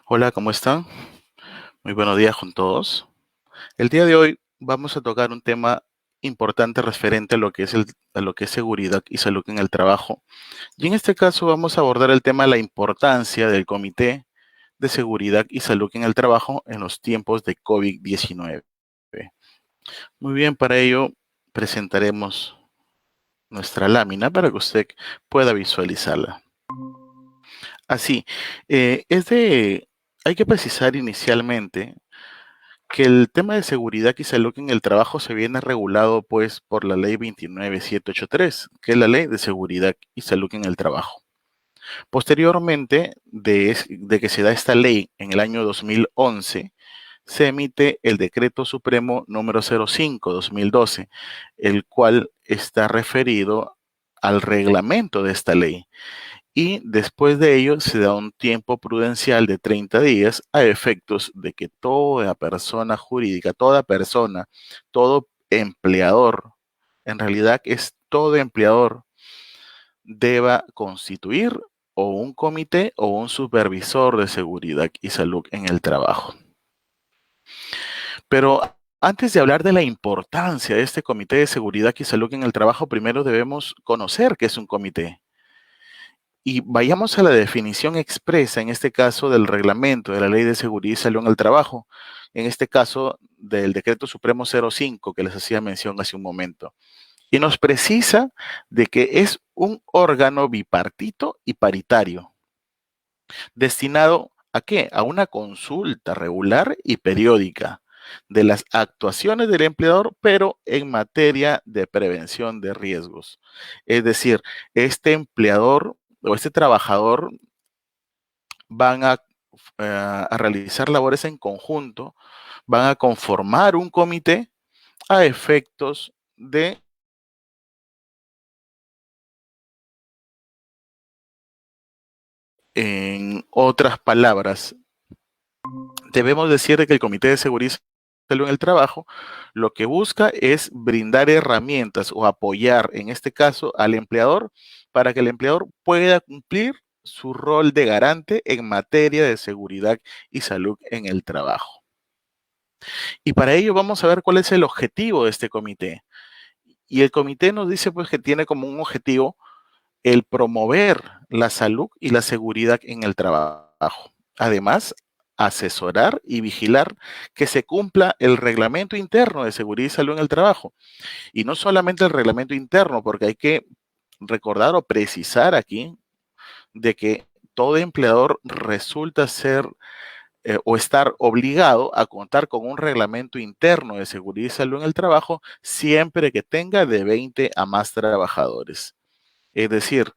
Hola, ¿cómo están? Muy buenos días con todos. El día de hoy vamos a tocar un tema importante referente a lo que es a lo que es seguridad y salud en el trabajo. Y en este caso vamos a abordar el tema de la importancia del Comité de Seguridad y Salud en el Trabajo en los tiempos de COVID-19. Muy bien, para ello presentaremos nuestra lámina para que usted pueda visualizarla. Así, hay que precisar inicialmente que el tema de seguridad y salud en el trabajo se viene regulado pues por la ley 29783, que es la ley de seguridad y salud en el trabajo. Posteriormente de que se da esta ley en el año 2011, se emite el decreto supremo número 05/2012, el cual está referido al reglamento de esta ley, y después de ello se da un tiempo prudencial de 30 días a efectos de que toda persona jurídica, toda persona, todo empleador, en realidad es todo empleador, deba constituir o un comité o un supervisor de seguridad y salud en el trabajo. Pero antes de hablar de la importancia de este comité de seguridad y salud en el trabajo, primero debemos conocer qué es un comité. Y vayamos a la definición expresa, en este caso, del reglamento de la Ley de Seguridad y Salud en el Trabajo, en este caso del Decreto Supremo 05 que les hacía mención hace un momento. Y nos precisa de que es un órgano bipartito y paritario, destinado ¿a qué? A una consulta regular y periódica de las actuaciones del empleador, pero en materia de prevención de riesgos. Es decir, este empleador o este trabajador van a realizar labores en conjunto, van a conformar un comité a efectos de, en otras palabras, debemos decir que el Comité de Seguridad y Salud en el Trabajo lo que busca es brindar herramientas o apoyar, en este caso, al empleador para que el empleador pueda cumplir su rol de garante en materia de seguridad y salud en el trabajo. Y para ello vamos a ver cuál es el objetivo de este comité. Y el comité nos dice pues que tiene como un objetivo el promover la salud y la seguridad en el trabajo. Además, asesorar y vigilar que se cumpla el reglamento interno de seguridad y salud en el trabajo. Y no solamente el reglamento interno, porque hay que recordar o precisar aquí de que todo empleador resulta ser o estar obligado a contar con un reglamento interno de seguridad y salud en el trabajo siempre que tenga de 20 a más trabajadores. Es decir,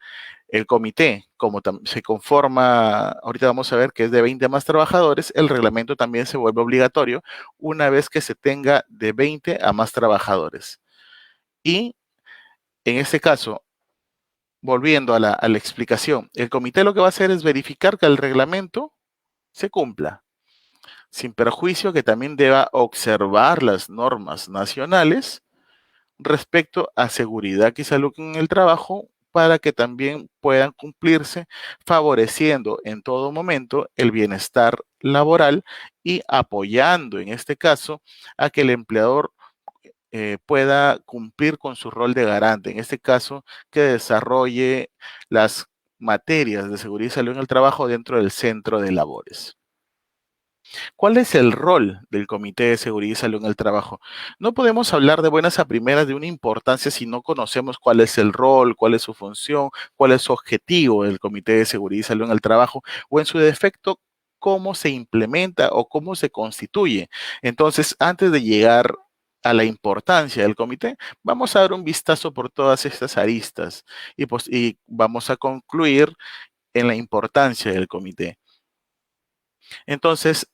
el comité, como se conforma, ahorita vamos a ver que es de 20 a más trabajadores, el reglamento también se vuelve obligatorio una vez que se tenga de 20 a más trabajadores. Y en este caso, volviendo a a la explicación, el comité lo que va a hacer es verificar que el reglamento se cumpla, sin perjuicio que también deba observar las normas nacionales respecto a seguridad y salud en el trabajo para que también puedan cumplirse, favoreciendo en todo momento el bienestar laboral y apoyando en este caso a que el empleador pueda cumplir con su rol de garante, en este caso que desarrolle las materias de seguridad y salud en el trabajo dentro del centro de labores. ¿Cuál es el rol del Comité de Seguridad y Salud en el Trabajo? No podemos hablar de buenas a primeras de una importancia si no conocemos cuál es el rol, cuál es su función, cuál es su objetivo del Comité de Seguridad y Salud en el Trabajo, o en su defecto, cómo se implementa o cómo se constituye. Entonces, antes de llegar a la importancia del comité, vamos a dar un vistazo por todas estas aristas y vamos a concluir en la importancia del comité. Entonces,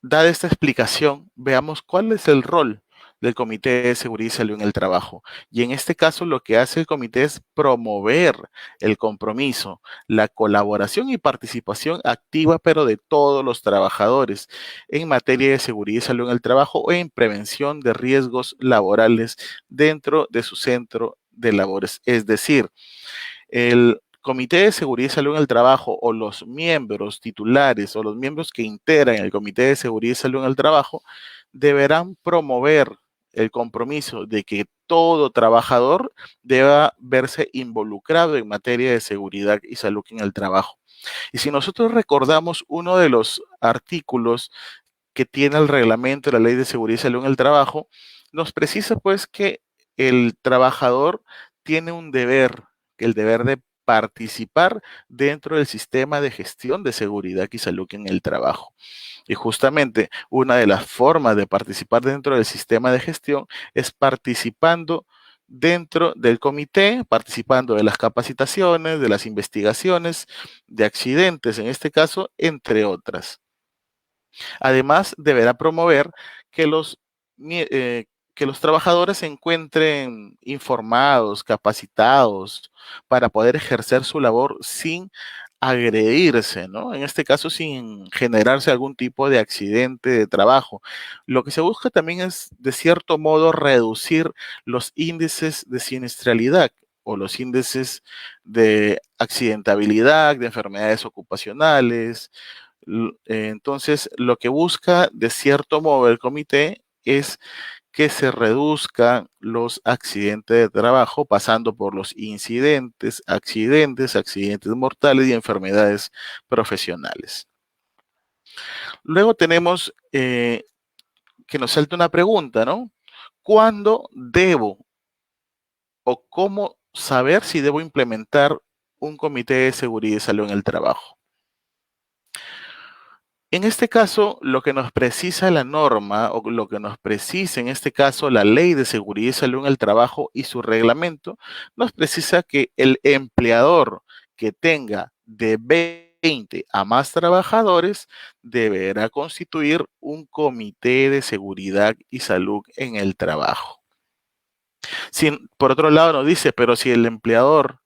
dada esta explicación, veamos cuál es el rol del Comité de Seguridad y Salud en el Trabajo. Y en este caso, lo que hace el comité es promover el compromiso, la colaboración y participación activa, pero de todos los trabajadores en materia de seguridad y salud en el trabajo o en prevención de riesgos laborales dentro de su centro de labores. Es decir, el Comité de Seguridad y Salud en el Trabajo o los miembros titulares o los miembros que integran el Comité de Seguridad y Salud en el Trabajo deberán promover el compromiso de que todo trabajador deba verse involucrado en materia de seguridad y salud en el trabajo. Y si nosotros recordamos uno de los artículos que tiene el reglamento de la Ley de Seguridad y Salud en el Trabajo, nos precisa pues que el trabajador tiene un deber, el deber de participar dentro del sistema de gestión de seguridad y salud en el trabajo. Y justamente una de las formas de participar dentro del sistema de gestión es participando dentro del comité, participando de las capacitaciones, de las investigaciones, de accidentes, en este caso, entre otras. Además, deberá promover que que los trabajadores se encuentren informados, capacitados para poder ejercer su labor sin agredirse, ¿no? En este caso, sin generarse algún tipo de accidente de trabajo. Lo que se busca también es, de cierto modo, reducir los índices de siniestralidad o los índices de accidentabilidad, de enfermedades ocupacionales. Entonces, lo que busca, de cierto modo, el comité es que se reduzcan los accidentes de trabajo, pasando por los incidentes, accidentes mortales y enfermedades profesionales. Luego tenemos que nos salta una pregunta, ¿no? ¿Cuándo debo o cómo saber si debo implementar un comité de seguridad y salud en el trabajo? En este caso, lo que nos precisa la norma o lo que nos precisa en este caso la Ley de Seguridad y Salud en el Trabajo y su reglamento, nos precisa que el empleador que tenga de 20 a más trabajadores deberá constituir un comité de seguridad y salud en el trabajo. Por otro lado, nos dice, pero si el empleador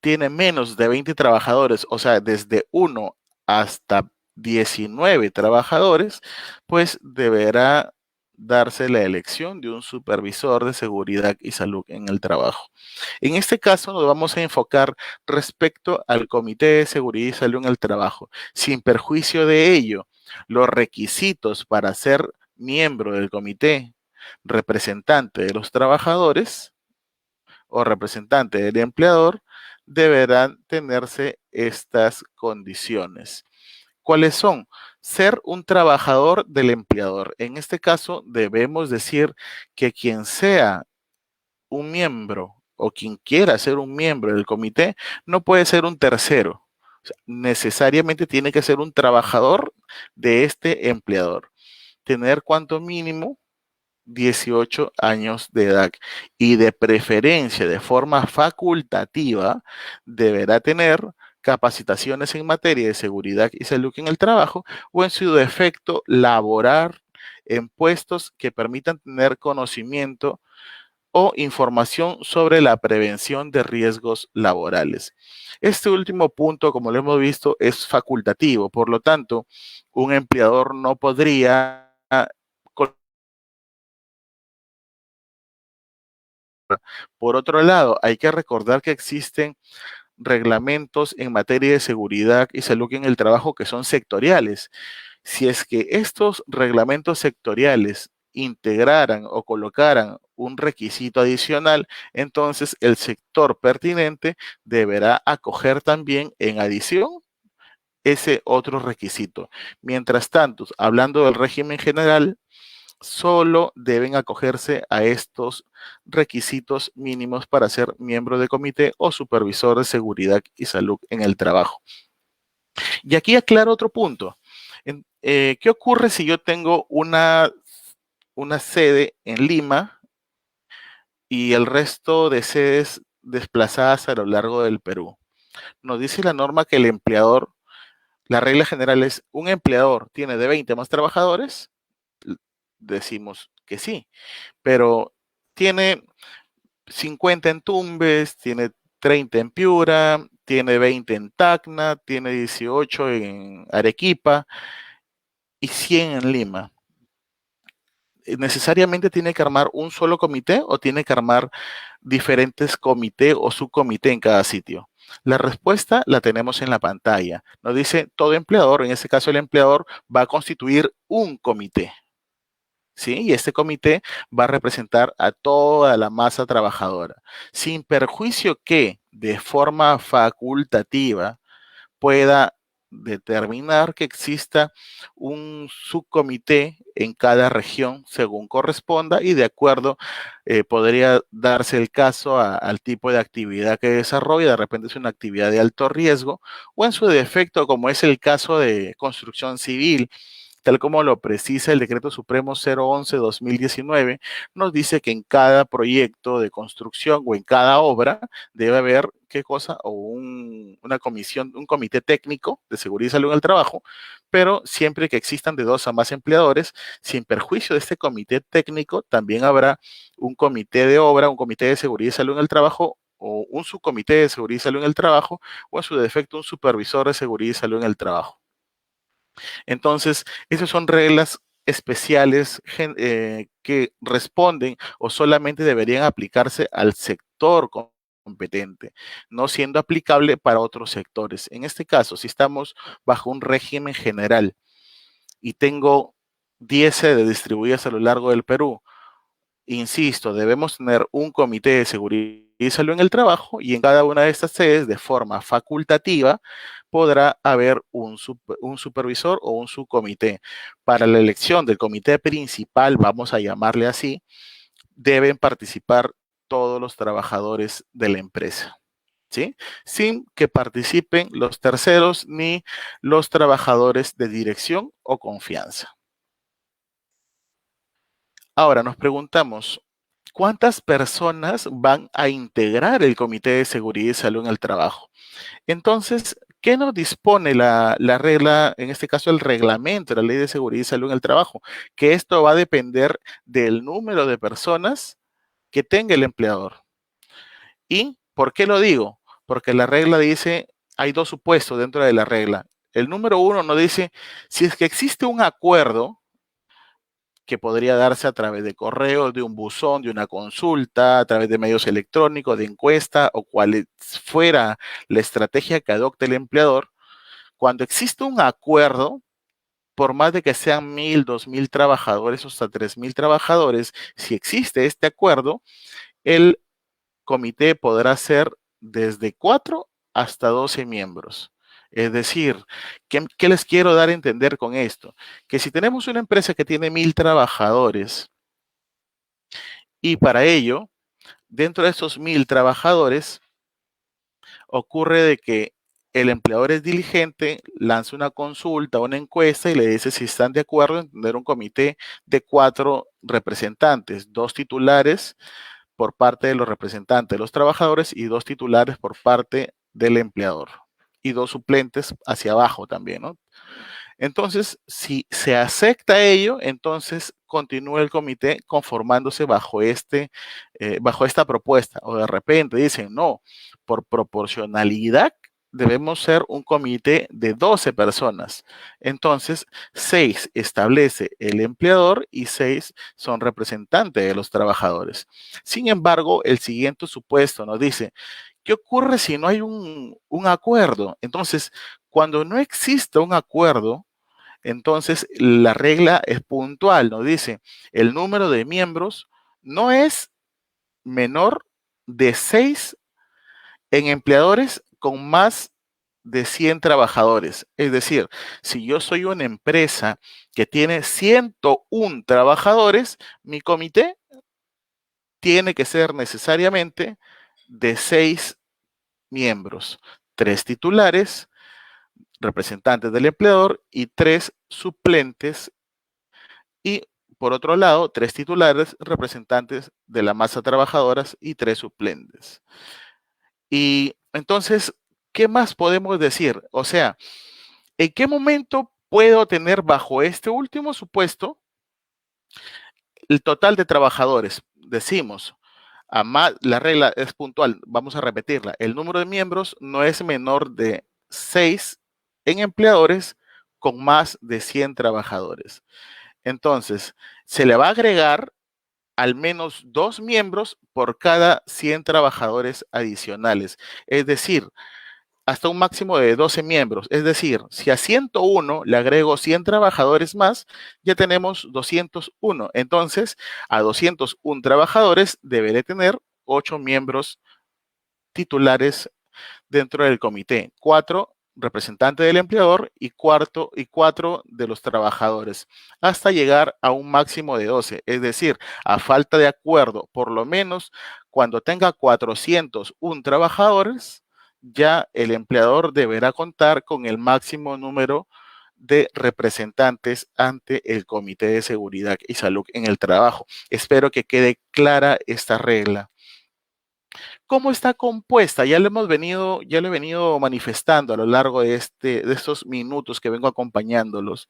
tiene menos de 20 trabajadores, o sea, desde 1 hasta 19 trabajadores, pues deberá darse la elección de un supervisor de seguridad y salud en el trabajo. En este caso nos vamos a enfocar respecto al Comité de Seguridad y Salud en el Trabajo. Sin perjuicio de ello, los requisitos para ser miembro del comité representante de los trabajadores o representante del empleador deberán tenerse estas condiciones. ¿Cuáles son? Ser un trabajador del empleador. En este caso, debemos decir que quien sea un miembro o quien quiera ser un miembro del comité no puede ser un tercero. O sea, necesariamente tiene que ser un trabajador de este empleador. Tener cuanto mínimo 18 años de edad y de preferencia de forma facultativa deberá tener capacitaciones en materia de seguridad y salud en el trabajo o en su defecto laborar en puestos que permitan tener conocimiento o información sobre la prevención de riesgos laborales. Este último punto, como lo hemos visto, es facultativo, por lo tanto, un empleador no podría. Por otro lado, hay que recordar que existen reglamentos en materia de seguridad y salud en el trabajo que son sectoriales. Si es que estos reglamentos sectoriales integraran o colocaran un requisito adicional, entonces el sector pertinente deberá acoger también en adición ese otro requisito. Mientras tanto, hablando del régimen general, solo deben acogerse a estos requisitos mínimos para ser miembro de comité o supervisor de seguridad y salud en el trabajo. Y aquí aclaro otro punto. ¿Qué ocurre si yo tengo una sede en Lima y el resto de sedes desplazadas a lo largo del Perú? Nos dice la norma que el empleador, la regla general es, un empleador tiene de 20 más trabajadores, decimos que sí, pero tiene 50 en Tumbes, tiene 30 en Piura, tiene 20 en Tacna, tiene 18 en Arequipa y 100 en Lima. ¿necesariamente tiene que armar un solo comité o tiene que armar diferentes comités o subcomité en cada sitio? La respuesta la tenemos en la pantalla. Nos dice todo empleador, en este caso el empleador va a constituir un comité. ¿Sí? Y este comité va a representar a toda la masa trabajadora, sin perjuicio que de forma facultativa pueda determinar que exista un subcomité en cada región según corresponda y de acuerdo podría darse el caso al tipo de actividad que desarrolla, de repente es una actividad de alto riesgo o en su defecto como es el caso de construcción civil, tal como lo precisa el Decreto Supremo 011-2019, nos dice que en cada proyecto de construcción o en cada obra debe haber, ¿qué cosa? O una comisión, un comité técnico de seguridad y salud en el trabajo, pero siempre que existan de 2 a más empleadores, sin perjuicio de este comité técnico, también habrá un comité de obra, un comité de seguridad y salud en el trabajo, o un subcomité de seguridad y salud en el trabajo, o en su defecto un supervisor de seguridad y salud en el trabajo. Entonces, esas son reglas especiales que responden o solamente deberían aplicarse al sector competente, no siendo aplicable para otros sectores. En este caso, si estamos bajo un régimen general y tengo 10 sedes distribuidas a lo largo del Perú, insisto, debemos tener un comité de seguridad y salud en el trabajo y en cada una de estas sedes, de forma facultativa, podrá haber un supervisor o un subcomité. Para la elección del comité principal, vamos a llamarle así, deben participar todos los trabajadores de la empresa. ¿Sí? Sin que participen los terceros ni los trabajadores de dirección o confianza. Ahora nos preguntamos, ¿cuántas personas van a integrar el Comité de Seguridad y Salud en el Trabajo? Entonces, ¿qué nos dispone la regla, en este caso el reglamento, la Ley de Seguridad y Salud en el Trabajo? Que esto va a depender del número de personas que tenga el empleador. ¿Y por qué lo digo? Porque la regla dice, hay 2 supuestos dentro de la regla. El número 1 nos dice, si es que existe un acuerdo, que podría darse a través de correo, de un buzón, de una consulta, a través de medios electrónicos, de encuesta o cual fuera la estrategia que adopte el empleador, cuando existe un acuerdo, por más de que sean 1,000, 2,000 trabajadores o hasta 3,000 trabajadores, si existe este acuerdo, el comité podrá ser desde 4 hasta 12 miembros. Es decir, ¿qué les quiero dar a entender con esto? Que si tenemos una empresa que tiene 1,000 trabajadores y para ello, dentro de esos 1,000 trabajadores, ocurre de que el empleador es diligente, lanza una consulta, una encuesta y le dice si están de acuerdo en tener un comité de 4 representantes, 2 titulares por parte de los representantes de los trabajadores y 2 titulares por parte del empleador y 2 suplentes hacia abajo también, ¿no? Entonces, si se acepta ello, entonces continúa el comité conformándose bajo esta propuesta. O de repente dicen, no, por proporcionalidad debemos ser un comité de 12 personas. Entonces, 6 establece el empleador y 6 son representantes de los trabajadores. Sin embargo, el siguiente supuesto nos dice, ¿qué ocurre si no hay un acuerdo? Entonces, cuando no exista un acuerdo, entonces la regla es puntual, nos dice, el número de miembros no es menor de 6 en empleadores con más de 100 trabajadores. Es decir, si yo soy una empresa que tiene 101 trabajadores, mi comité tiene que ser necesariamente de 6 miembros, 3 titulares, representantes del empleador y 3 suplentes y por otro lado, 3 titulares, representantes de la masa trabajadoras y 3 suplentes. Y entonces, ¿qué más podemos decir? O sea, ¿en qué momento puedo tener bajo este último supuesto el total de trabajadores? Decimos, la regla es puntual, vamos a repetirla. El número de miembros no es menor de 6 en empleadores con más de 100 trabajadores. Entonces, se le va a agregar al menos 2 miembros por cada 100 trabajadores adicionales. Es decir, hasta un máximo de 12 miembros. Es decir, si a 101 le agrego 100 trabajadores más, ya tenemos 201. Entonces, a 201 trabajadores deberé tener 8 miembros titulares dentro del comité, 4 representantes del empleador y 4 de los trabajadores, hasta llegar a un máximo de 12. Es decir, a falta de acuerdo, por lo menos cuando tenga 401 trabajadores, ya el empleador deberá contar con el máximo número de representantes ante el Comité de Seguridad y Salud en el Trabajo. Espero que quede clara esta regla. ¿Cómo está compuesta? Ya lo he venido manifestando a lo largo de estos minutos que vengo acompañándolos.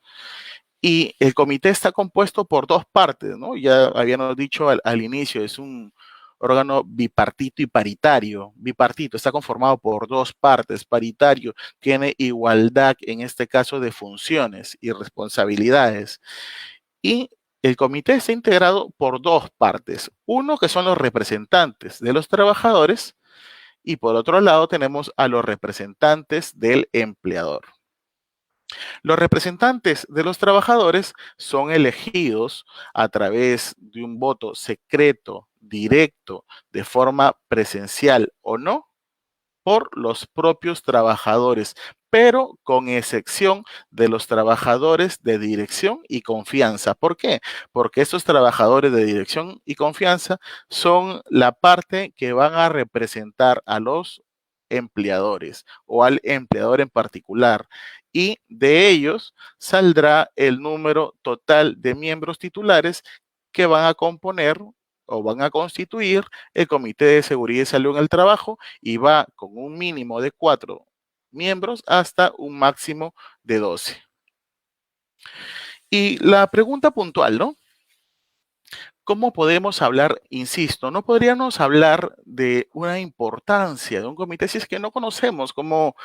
Y el comité está compuesto por dos partes, ¿no? Ya habíamos dicho al inicio, es un órgano bipartito y paritario. Bipartito está conformado por dos partes. Paritario tiene igualdad, en este caso, de funciones y responsabilidades. Y el comité está integrado por dos partes. Uno que son los representantes de los trabajadores y por otro lado tenemos a los representantes del empleador. Los representantes de los trabajadores son elegidos a través de un voto secreto, directo, de forma presencial o no, por los propios trabajadores, pero con excepción de los trabajadores de dirección y confianza. ¿Por qué? Porque estos trabajadores de dirección y confianza son la parte que van a representar a los empleadores o al empleador en particular. Y de ellos saldrá el número total de miembros titulares que van a componer o van a constituir el Comité de Seguridad y Salud en el Trabajo, y va con un mínimo de 4 miembros hasta un máximo de 12. Y la pregunta puntual, ¿no? ¿Cómo podemos hablar, insisto, no podríamos hablar de una importancia de un comité si es que no conocemos cómo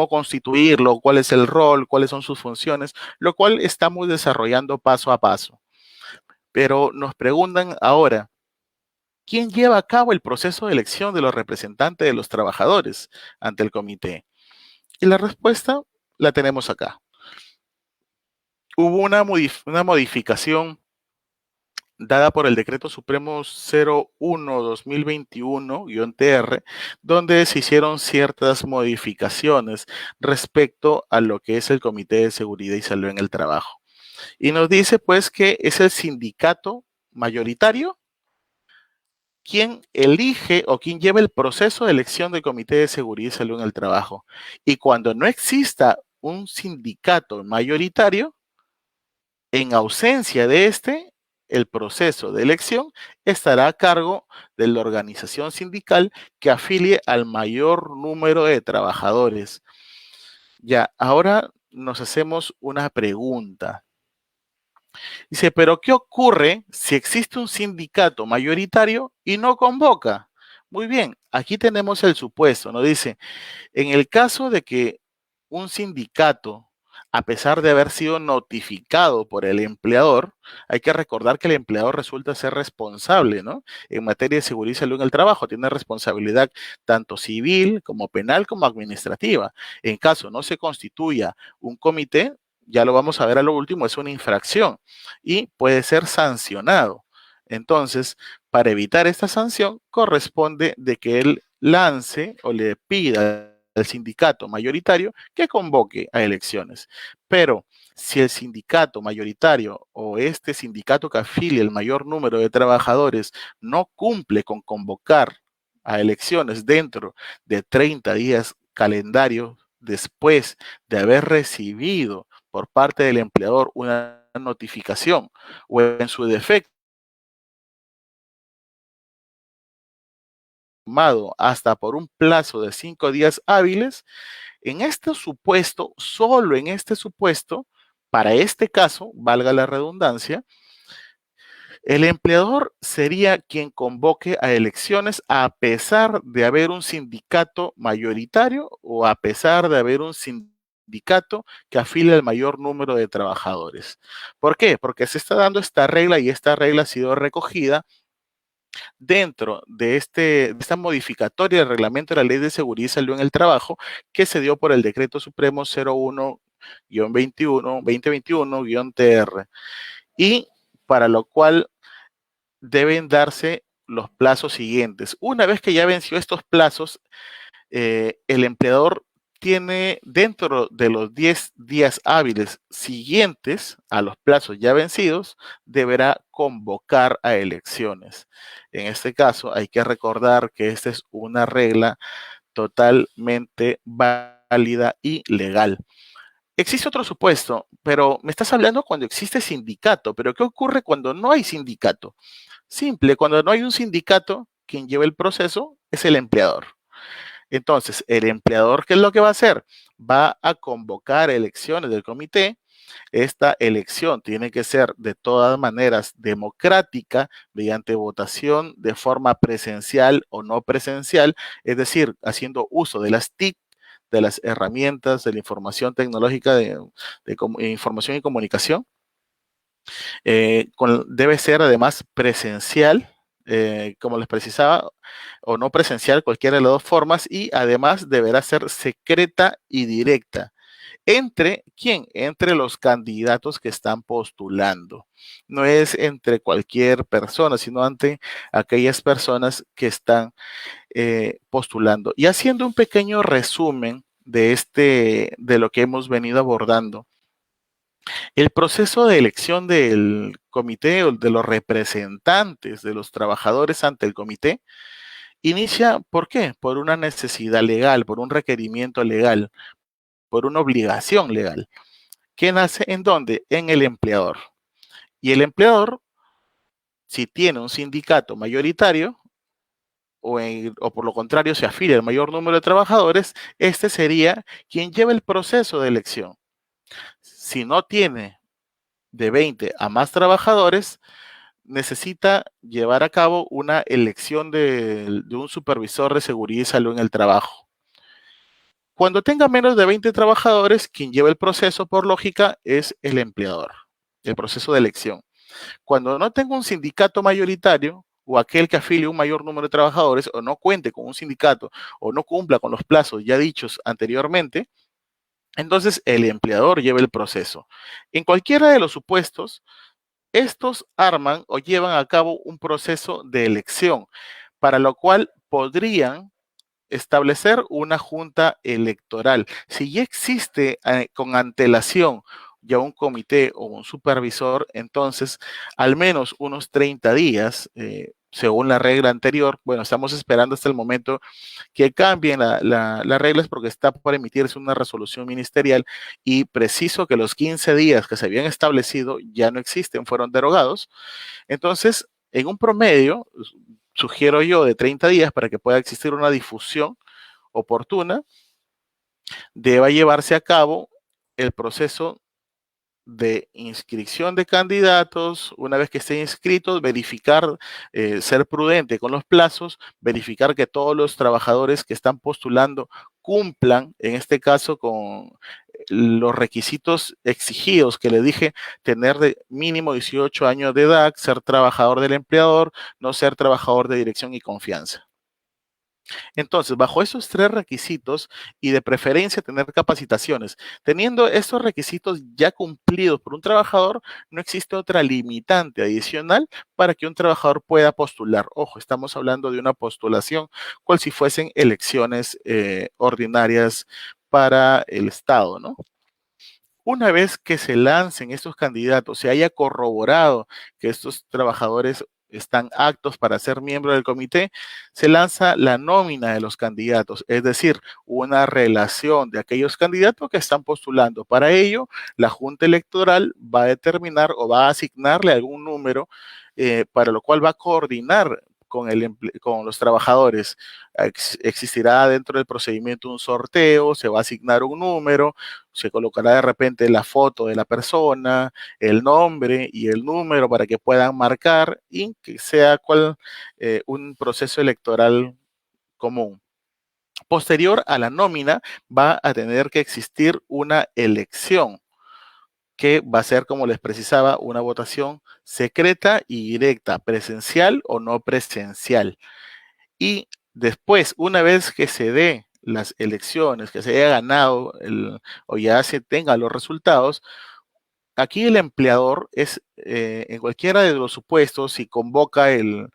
constituirlo, cuál es el rol, cuáles son sus funciones, lo cual estamos desarrollando paso a paso? Pero nos preguntan ahora, ¿quién lleva a cabo el proceso de elección de los representantes de los trabajadores ante el comité? Y la respuesta la tenemos acá. Hubo una modificación dada por el Decreto Supremo 01-2021-TR, donde se hicieron ciertas modificaciones respecto a lo que es el Comité de Seguridad y Salud en el Trabajo. Y nos dice pues que es el sindicato mayoritario quien elige o quien lleva el proceso de elección del Comité de Seguridad y Salud en el Trabajo. Y cuando no exista un sindicato mayoritario, en ausencia de este, el proceso de elección estará a cargo de la organización sindical que afilie al mayor número de trabajadores. Ya, ahora nos hacemos una pregunta. Dice, pero ¿qué ocurre si existe un sindicato mayoritario y no convoca? Muy bien, aquí tenemos el supuesto, ¿no? Dice, en el caso de que un sindicato, a pesar de haber sido notificado por el empleador, hay que recordar que el empleador resulta ser responsable, ¿no? En materia de seguridad y salud en el trabajo, tiene responsabilidad tanto civil como penal como administrativa. En caso no se constituya un comité, ya lo vamos a ver a lo último, es una infracción y puede ser sancionado. Entonces, para evitar esta sanción, corresponde de que él lance o le pida al sindicato mayoritario que convoque a elecciones. Pero si el sindicato mayoritario o este sindicato que afilie el mayor número de trabajadores no cumple con convocar a elecciones dentro de 30 días calendario después de haber recibido por parte del empleador una notificación o en su defecto hasta por un plazo de 5 días hábiles, en este supuesto, solo en este supuesto, para este caso, valga la redundancia, el empleador sería quien convoque a elecciones a pesar de haber un sindicato mayoritario o a pesar de haber un sindicato sindicato que afilie el mayor número de trabajadores. ¿Por qué? Porque se está dando esta regla y esta regla ha sido recogida dentro de esta modificatoria del reglamento de la Ley de Seguridad y Salud en el Trabajo que se dio por el Decreto Supremo 01-2021-TR y para lo cual deben darse los plazos siguientes. Una vez que ya venció estos plazos, el empleador tiene dentro de los 10 días hábiles siguientes a los plazos ya vencidos, deberá convocar a elecciones. En este caso, hay que recordar que esta es una regla totalmente válida y legal. Existe otro supuesto, pero me estás hablando cuando existe sindicato, pero ¿qué ocurre cuando no hay sindicato? Simple, cuando no hay un sindicato, quien lleva el proceso es el empleador. Entonces, el empleador, ¿qué es lo que va a hacer? Va a convocar elecciones del comité. Esta elección tiene que ser de todas maneras democrática, mediante votación de forma presencial o no presencial, es decir, haciendo uso de las TIC, de las herramientas de la información tecnológica de información y comunicación. Debe ser además presencial, como les precisaba, o no presencial, cualquiera de las dos formas, y además deberá ser secreta y directa. ¿Entre quién? Entre los candidatos que están postulando. No es entre cualquier persona, sino ante aquellas personas que están postulando. Y haciendo un pequeño resumen de lo que hemos venido abordando. El proceso de elección del comité o de los representantes de los trabajadores ante el comité inicia, ¿por qué? Por una necesidad legal, por un requerimiento legal, por una obligación legal. ¿Qué nace en dónde? En el empleador. Y el empleador, si tiene un sindicato mayoritario, o por lo contrario se afilia al mayor número de trabajadores, este sería quien lleva el proceso de elección. Si no tiene de 20 a más trabajadores, necesita llevar a cabo una elección de un supervisor de seguridad y salud en el trabajo. Cuando tenga menos de 20 trabajadores, quien lleva el proceso por lógica es el empleador, el proceso de elección. Cuando no tenga un sindicato mayoritario o aquel que afilie un mayor número de trabajadores o no cuente con un sindicato o no cumpla con los plazos ya dichos anteriormente, entonces el empleador lleva el proceso. En cualquiera de los supuestos, estos arman o llevan a cabo un proceso de elección, para lo cual podrían establecer una junta electoral. Si ya existe con antelación ya un comité o un supervisor, entonces al menos unos 30 días, según la regla anterior, bueno, estamos esperando hasta el momento que cambien las reglas porque está por emitirse una resolución ministerial y preciso que los 15 días que se habían establecido ya no existen, fueron derogados. Entonces, en un promedio, sugiero yo de 30 días para que pueda existir una difusión oportuna, deba llevarse a cabo el proceso de inscripción de candidatos. Una vez que estén inscritos, verificar, ser prudente con los plazos, verificar que todos los trabajadores que están postulando cumplan, en este caso, con los requisitos exigidos que le dije, tener de mínimo 18 años de edad, ser trabajador del empleador, no ser trabajador de dirección y confianza. Entonces, bajo esos tres requisitos y de preferencia tener capacitaciones, teniendo estos requisitos ya cumplidos por un trabajador, no existe otra limitante adicional para que un trabajador pueda postular. Ojo, estamos hablando de una postulación, cual si fuesen elecciones ordinarias para el Estado, ¿no? Una vez que se lancen estos candidatos, se haya corroborado que estos trabajadores están aptos para ser miembros del comité, se lanza la nómina de los candidatos, es decir, una relación de aquellos candidatos que están postulando. Para ello, la Junta Electoral va a determinar o va a asignarle algún número, para lo cual va a coordinar con los trabajadores. Existirá dentro del procedimiento un sorteo, se va a asignar un número, se colocará de repente la foto de la persona, el nombre y el número para que puedan marcar y que sea un proceso electoral común. Posterior a la nómina va a tener que existir una elección que va a ser, como les precisaba, una votación secreta y directa, presencial o no presencial. Y después, una vez que se dé las elecciones, que se haya ganado o ya se tengan los resultados, aquí el empleador es, en cualquiera de los supuestos, si convoca el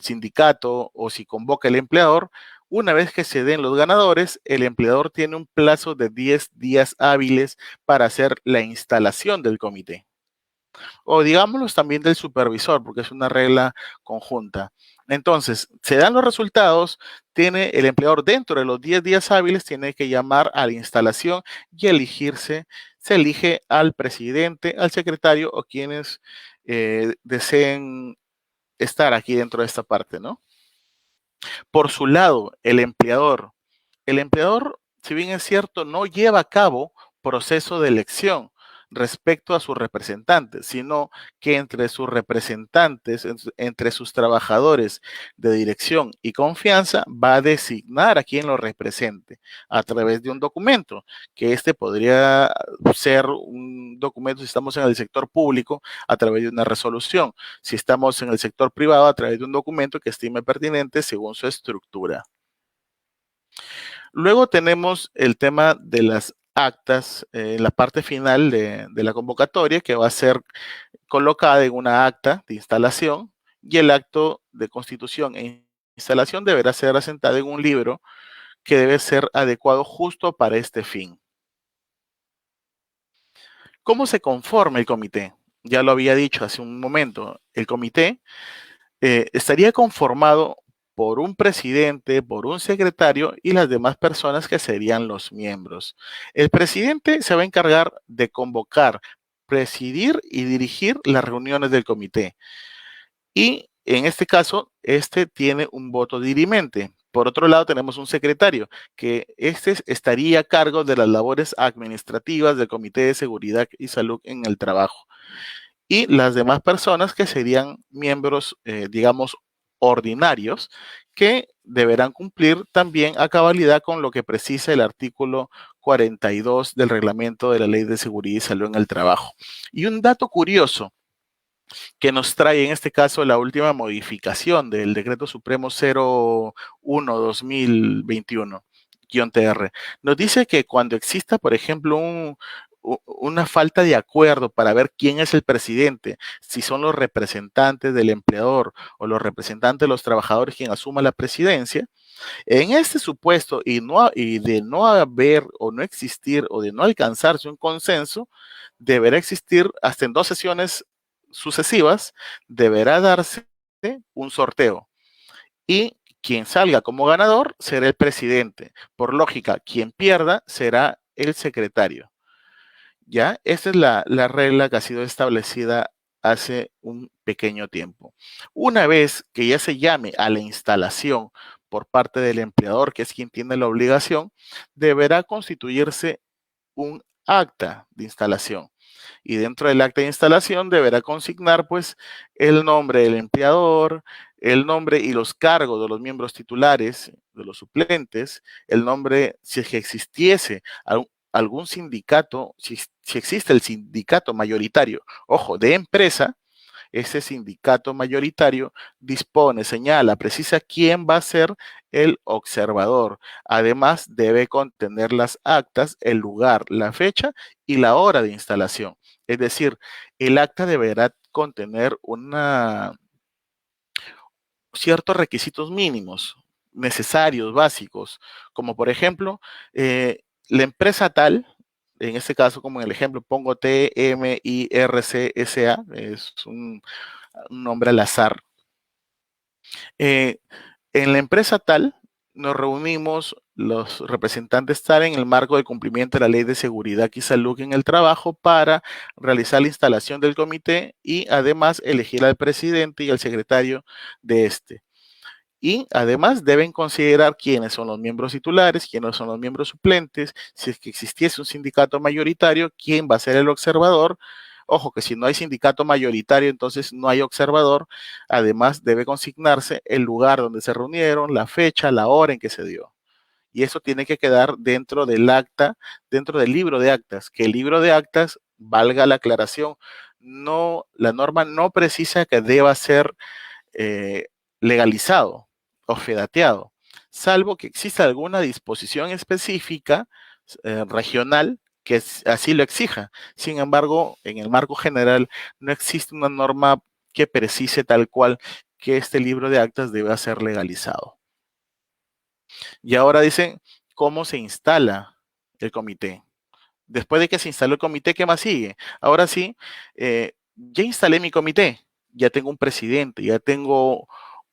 sindicato o si convoca el empleador, una vez que se den los ganadores, el empleador tiene un plazo de 10 días hábiles para hacer la instalación del comité. O digámoslo también del supervisor, porque es una regla conjunta. Entonces, se dan los resultados, tiene el empleador dentro de los 10 días hábiles, tiene que llamar a la instalación y se elige al presidente, al secretario o quienes deseen estar aquí dentro de esta parte, ¿no? Por su lado, el empleador, si bien es cierto, no lleva a cabo proceso de elección respecto a sus representantes, sino que entre sus representantes, entre sus trabajadores de dirección y confianza, va a designar a quien lo represente a través de un documento, que este podría ser un documento si estamos en el sector público a través de una resolución, si estamos en el sector privado a través de un documento que estime pertinente según su estructura. Luego tenemos el tema de las actas, la parte final de la convocatoria, que va a ser colocada en una acta de instalación y el acto de constitución e instalación deberá ser asentado en un libro que debe ser adecuado justo para este fin. ¿Cómo se conforma el comité? Ya lo había dicho hace un momento, el comité estaría conformado por un presidente, por un secretario y las demás personas que serían los miembros. El presidente se va a encargar de convocar, presidir y dirigir las reuniones del comité. Y en este caso, este tiene un voto dirimente. Por otro lado, tenemos un secretario, que este estaría a cargo de las labores administrativas del Comité de Seguridad y Salud en el Trabajo y las demás personas que serían miembros, digamos, ordinarios, que deberán cumplir también a cabalidad con lo que precisa el artículo 42 del reglamento de la Ley de Seguridad y Salud en el Trabajo. Y un dato curioso que nos trae en este caso la última modificación del Decreto Supremo 01-2021-TR. Nos dice que cuando exista, por ejemplo, una falta de acuerdo para ver quién es el presidente, si son los representantes del empleador o los representantes de los trabajadores quien asuma la presidencia, en este supuesto y de no haber o no existir o de no alcanzarse un consenso, deberá existir hasta en 2 sesiones sucesivas, deberá darse un sorteo y quien salga como ganador será el presidente. Por lógica, quien pierda será el secretario. ¿Ya? Esa es la regla que ha sido establecida hace un pequeño tiempo. Una vez que ya se llame a la instalación por parte del empleador, que es quien tiene la obligación, deberá constituirse un acta de instalación. Y dentro del acta de instalación deberá consignar pues el nombre del empleador, el nombre y los cargos de los miembros titulares, de los suplentes, el nombre, si es que existiese algún sindicato, si existe el sindicato mayoritario, ojo, de empresa, ese sindicato mayoritario dispone, señala, precisa quién va a ser el observador. Además, debe contener las actas, el lugar, la fecha y la hora de instalación. Es decir, el acta deberá contener ciertos requisitos mínimos, necesarios, básicos, como por ejemplo, la empresa tal, en este caso, como en el ejemplo, pongo TMIRCSA, es un nombre al azar. En la empresa tal, nos reunimos los representantes tal en el marco del cumplimiento de la Ley de Seguridad y Salud en el Trabajo para realizar la instalación del comité y además elegir al presidente y al secretario de este. Y además deben considerar quiénes son los miembros titulares, quiénes son los miembros suplentes, si es que existiese un sindicato mayoritario, quién va a ser el observador. Ojo, que si no hay sindicato mayoritario, entonces no hay observador. Además, debe consignarse el lugar donde se reunieron, la fecha, la hora en que se dio. y eso tiene que quedar dentro del acta, dentro del libro de actas, que el libro de actas, valga la aclaración, no, la norma no precisa que deba ser eh, legalizado o fedateado, salvo que exista alguna disposición específica regional que así lo exija. Sin embargo, en el marco general no existe una norma que precise tal cual que este libro de actas debe ser legalizado. Y ahora dicen cómo se instala el comité. Después de que se instaló el comité, ¿qué más sigue? Ahora sí, ya instalé mi comité, ya tengo un presidente, ya tengo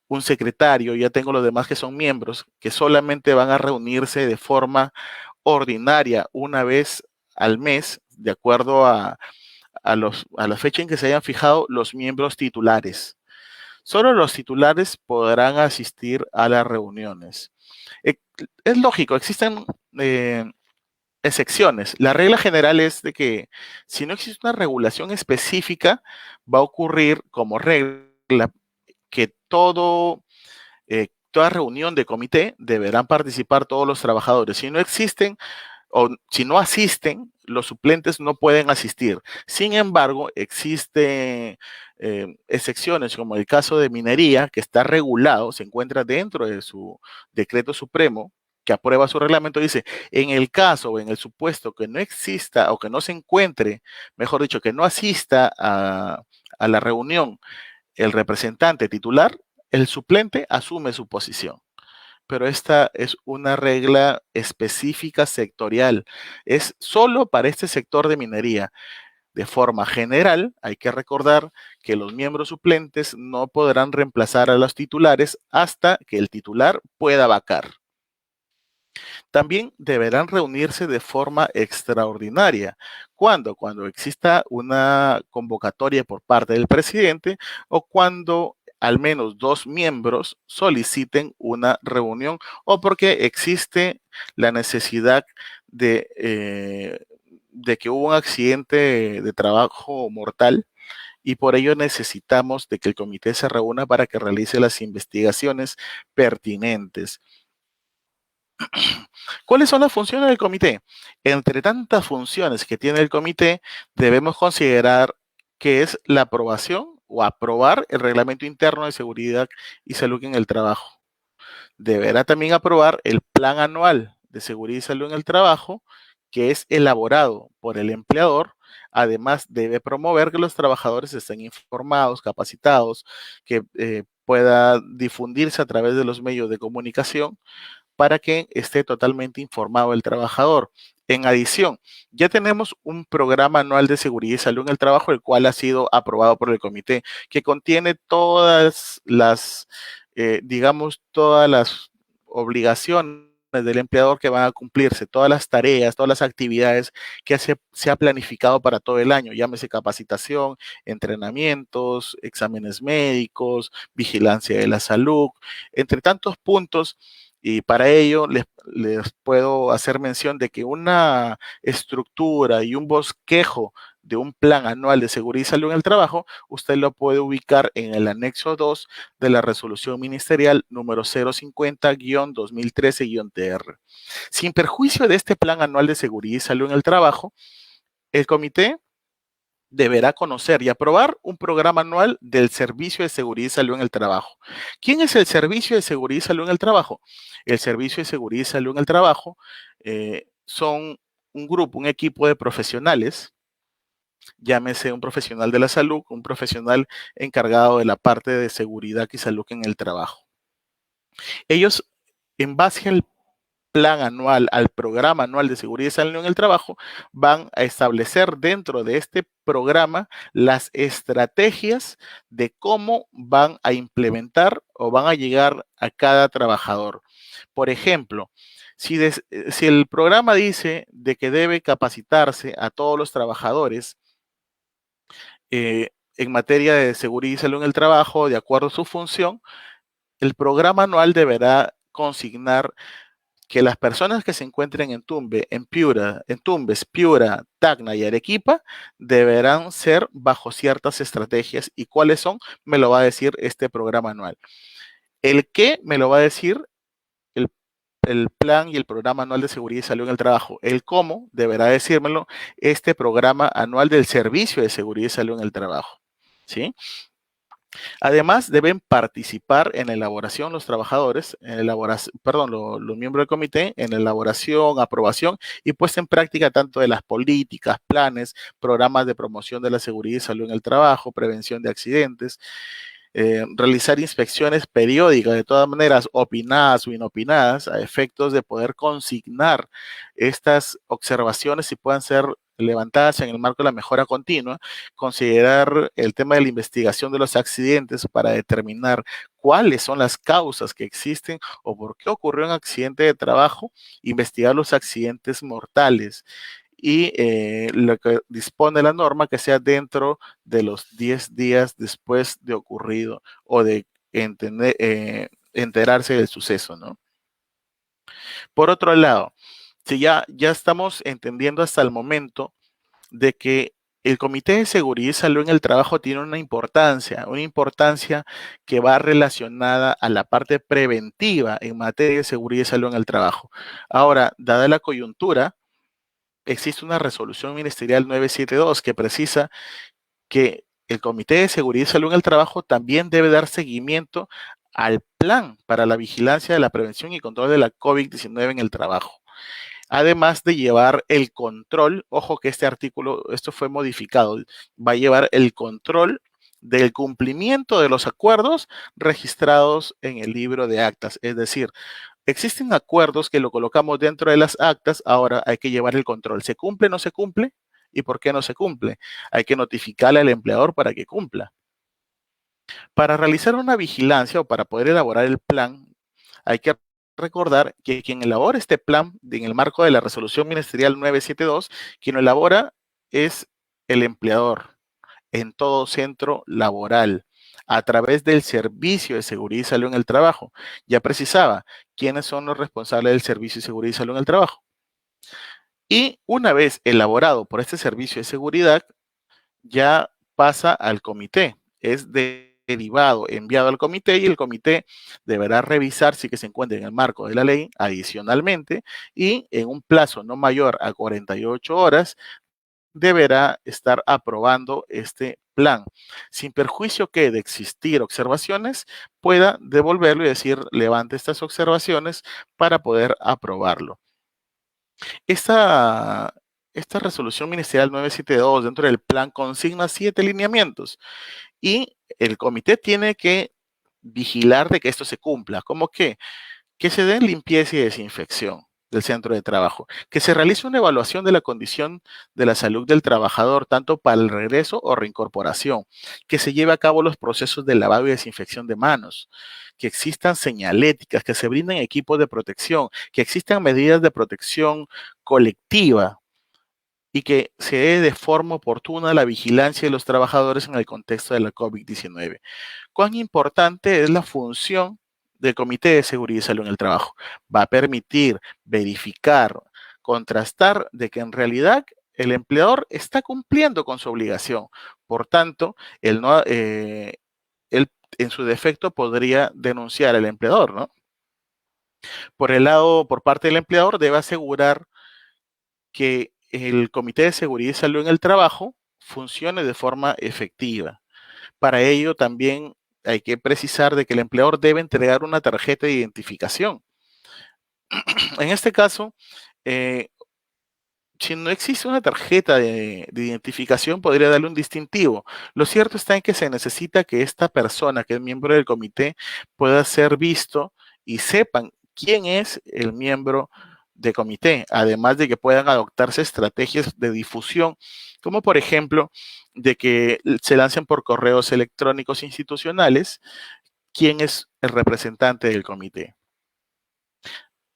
un secretario, ya tengo los demás que son miembros, que solamente van a reunirse de forma ordinaria una vez al mes, de acuerdo a la fecha en que se hayan fijado los miembros titulares. Solo los titulares podrán asistir a las reuniones. Eh, Es lógico, existen excepciones. La regla general es de que si no existe una regulación específica, va a ocurrir como regla que toda reunión de comité deberán participar todos los trabajadores. Si no existen o si no asisten, los suplentes no pueden asistir. Sin embargo, existen excepciones, como el caso de minería, que está regulado, se encuentra dentro de su decreto supremo, que aprueba su reglamento, dice, en el caso o en el supuesto que no exista o que no se encuentre, mejor dicho, que no asista a la reunión el representante titular, el suplente asume su posición, pero esta es una regla específica sectorial. Es solo para este sector de minería. De forma general, hay que recordar que los miembros suplentes no podrán reemplazar a los titulares hasta que el titular pueda vacar. También deberán reunirse de forma extraordinaria. ¿Cuándo? Cuando exista una convocatoria por parte del presidente o cuando al menos dos miembros soliciten una reunión o porque existe la necesidad de que hubo un accidente de trabajo mortal y por ello necesitamos de que el comité se reúna para que realice las investigaciones pertinentes. ¿Cuáles son las funciones del comité? Entre tantas funciones que tiene el comité, debemos considerar que es la aprobación o aprobar el reglamento interno de seguridad y salud en el trabajo. Deberá también aprobar el plan anual de seguridad y salud en el trabajo, que es elaborado por el empleador. Además, debe promover que los trabajadores estén informados, capacitados, que pueda difundirse a través de los medios de comunicación para que esté totalmente informado el trabajador. En adición, ya tenemos un programa anual de seguridad y salud en el trabajo, el cual ha sido aprobado por el comité, que contiene todas las, digamos, todas las obligaciones del empleador que van a cumplirse, todas las tareas, todas las actividades que se ha planificado para todo el año, llámese capacitación, entrenamientos, exámenes médicos, vigilancia de la salud, entre tantos puntos. Y para ello les puedo hacer mención de que una estructura y un bosquejo de un plan anual de seguridad y salud en el trabajo, usted lo puede ubicar en el anexo 2 de la resolución ministerial número 050-2013-TR. Sin perjuicio de este plan anual de seguridad y salud en el trabajo, el comité deberá conocer y aprobar un programa anual del Servicio de Seguridad y Salud en el Trabajo. ¿Quién es el Servicio de Seguridad y Salud en el Trabajo? El Servicio de Seguridad y Salud en el Trabajo son un grupo, un equipo de profesionales, llámese un profesional de la salud, un profesional encargado de la parte de seguridad y salud en el trabajo. Ellos, en base al plan anual, al programa anual de seguridad y salud en el trabajo, van a establecer dentro de este programa las estrategias de cómo van a implementar o van a llegar a cada trabajador. Por ejemplo, si el programa dice de que debe capacitarse a todos los trabajadores en materia de seguridad y salud en el trabajo, de acuerdo a su función, el programa anual deberá consignar que las personas que se encuentren en Tumbes, Piura, Tacna y Arequipa deberán ser bajo ciertas estrategias. ¿Y cuáles son? Me lo va a decir este programa anual. El qué me lo va a decir el el plan y el programa anual de seguridad y salud en el trabajo. El cómo deberá decírmelo este programa anual del servicio de seguridad y salud en el trabajo. ¿Sí? Además, deben participar en la elaboración los trabajadores, los miembros del comité, en la elaboración, aprobación y puesta en práctica tanto de las políticas, planes, programas de promoción de la seguridad y salud en el trabajo, prevención de accidentes, realizar inspecciones periódicas, de todas maneras, opinadas o inopinadas, a efectos de poder consignar estas observaciones y puedan ser levantadas en el marco de la mejora continua, considerar el tema de la investigación de los accidentes para determinar cuáles son las causas que existen o por qué ocurrió un accidente de trabajo, investigar los accidentes mortales y lo que dispone la norma que sea dentro de los 10 días después de ocurrido o de enterarse del suceso, ¿no? Por otro lado, si ya estamos entendiendo hasta el momento de que el Comité de Seguridad y Salud en el Trabajo tiene una importancia que va relacionada a la parte preventiva en materia de seguridad y salud en el trabajo. Ahora, dada la coyuntura, existe una resolución ministerial 972 que precisa que el Comité de Seguridad y Salud en el Trabajo también debe dar seguimiento al plan para la vigilancia de la prevención y control de la COVID-19 en el trabajo. Además de llevar el control, ojo que este artículo, esto fue modificado, va a llevar el control del cumplimiento de los acuerdos registrados en el libro de actas. Es decir, existen acuerdos que lo colocamos dentro de las actas, ahora hay que llevar el control. ¿Se cumple o no se cumple? ¿Y por qué no se cumple? Hay que notificarle al empleador para que cumpla. Para realizar una vigilancia o para poder elaborar el plan, hay que recordar que quien elabora este plan en el marco de la resolución ministerial 972, quien lo elabora es el empleador en todo centro laboral a través del servicio de seguridad y salud en el trabajo. Ya precisaba quiénes son los responsables del servicio de seguridad y salud en el trabajo. Y una vez elaborado por este servicio de seguridad, ya pasa al comité. Es derivado, enviado al comité y el comité deberá revisar si que se encuentra en el marco de la ley adicionalmente y en un plazo no mayor a 48 horas deberá estar aprobando este plan. Sin perjuicio que de existir observaciones, pueda devolverlo y decir, levante estas observaciones para poder aprobarlo. Esta resolución ministerial 972 dentro del plan consigna 7 lineamientos y el comité tiene que vigilar de que esto se cumpla. ¿Cómo qué? Que se den limpieza y desinfección del centro de trabajo, que se realice una evaluación de la condición de la salud del trabajador, tanto para el regreso o reincorporación, que se lleve a cabo los procesos de lavado y desinfección de manos, que existan señaléticas, que se brinden equipos de protección, que existan medidas de protección colectiva y que se dé de forma oportuna la vigilancia de los trabajadores en el contexto de la COVID-19. ¿Cuán importante es la función del Comité de Seguridad y Salud en el Trabajo? Va a permitir verificar, contrastar de que en realidad el empleador está cumpliendo con su obligación. Por tanto, él en su defecto podría denunciar al empleador, ¿no? Por parte del empleador, debe asegurar que el Comité de Seguridad y Salud en el Trabajo funcione de forma efectiva. Para ello también hay que precisar de que el empleador debe entregar una tarjeta de identificación. En este caso, si no existe una tarjeta de identificación, podría darle un distintivo. Lo cierto está en que se necesita que esta persona, que es miembro del comité, pueda ser visto y sepan quién es el miembro de comité, además de que puedan adoptarse estrategias de difusión, como por ejemplo, de que se lancen por correos electrónicos institucionales quién es el representante del comité.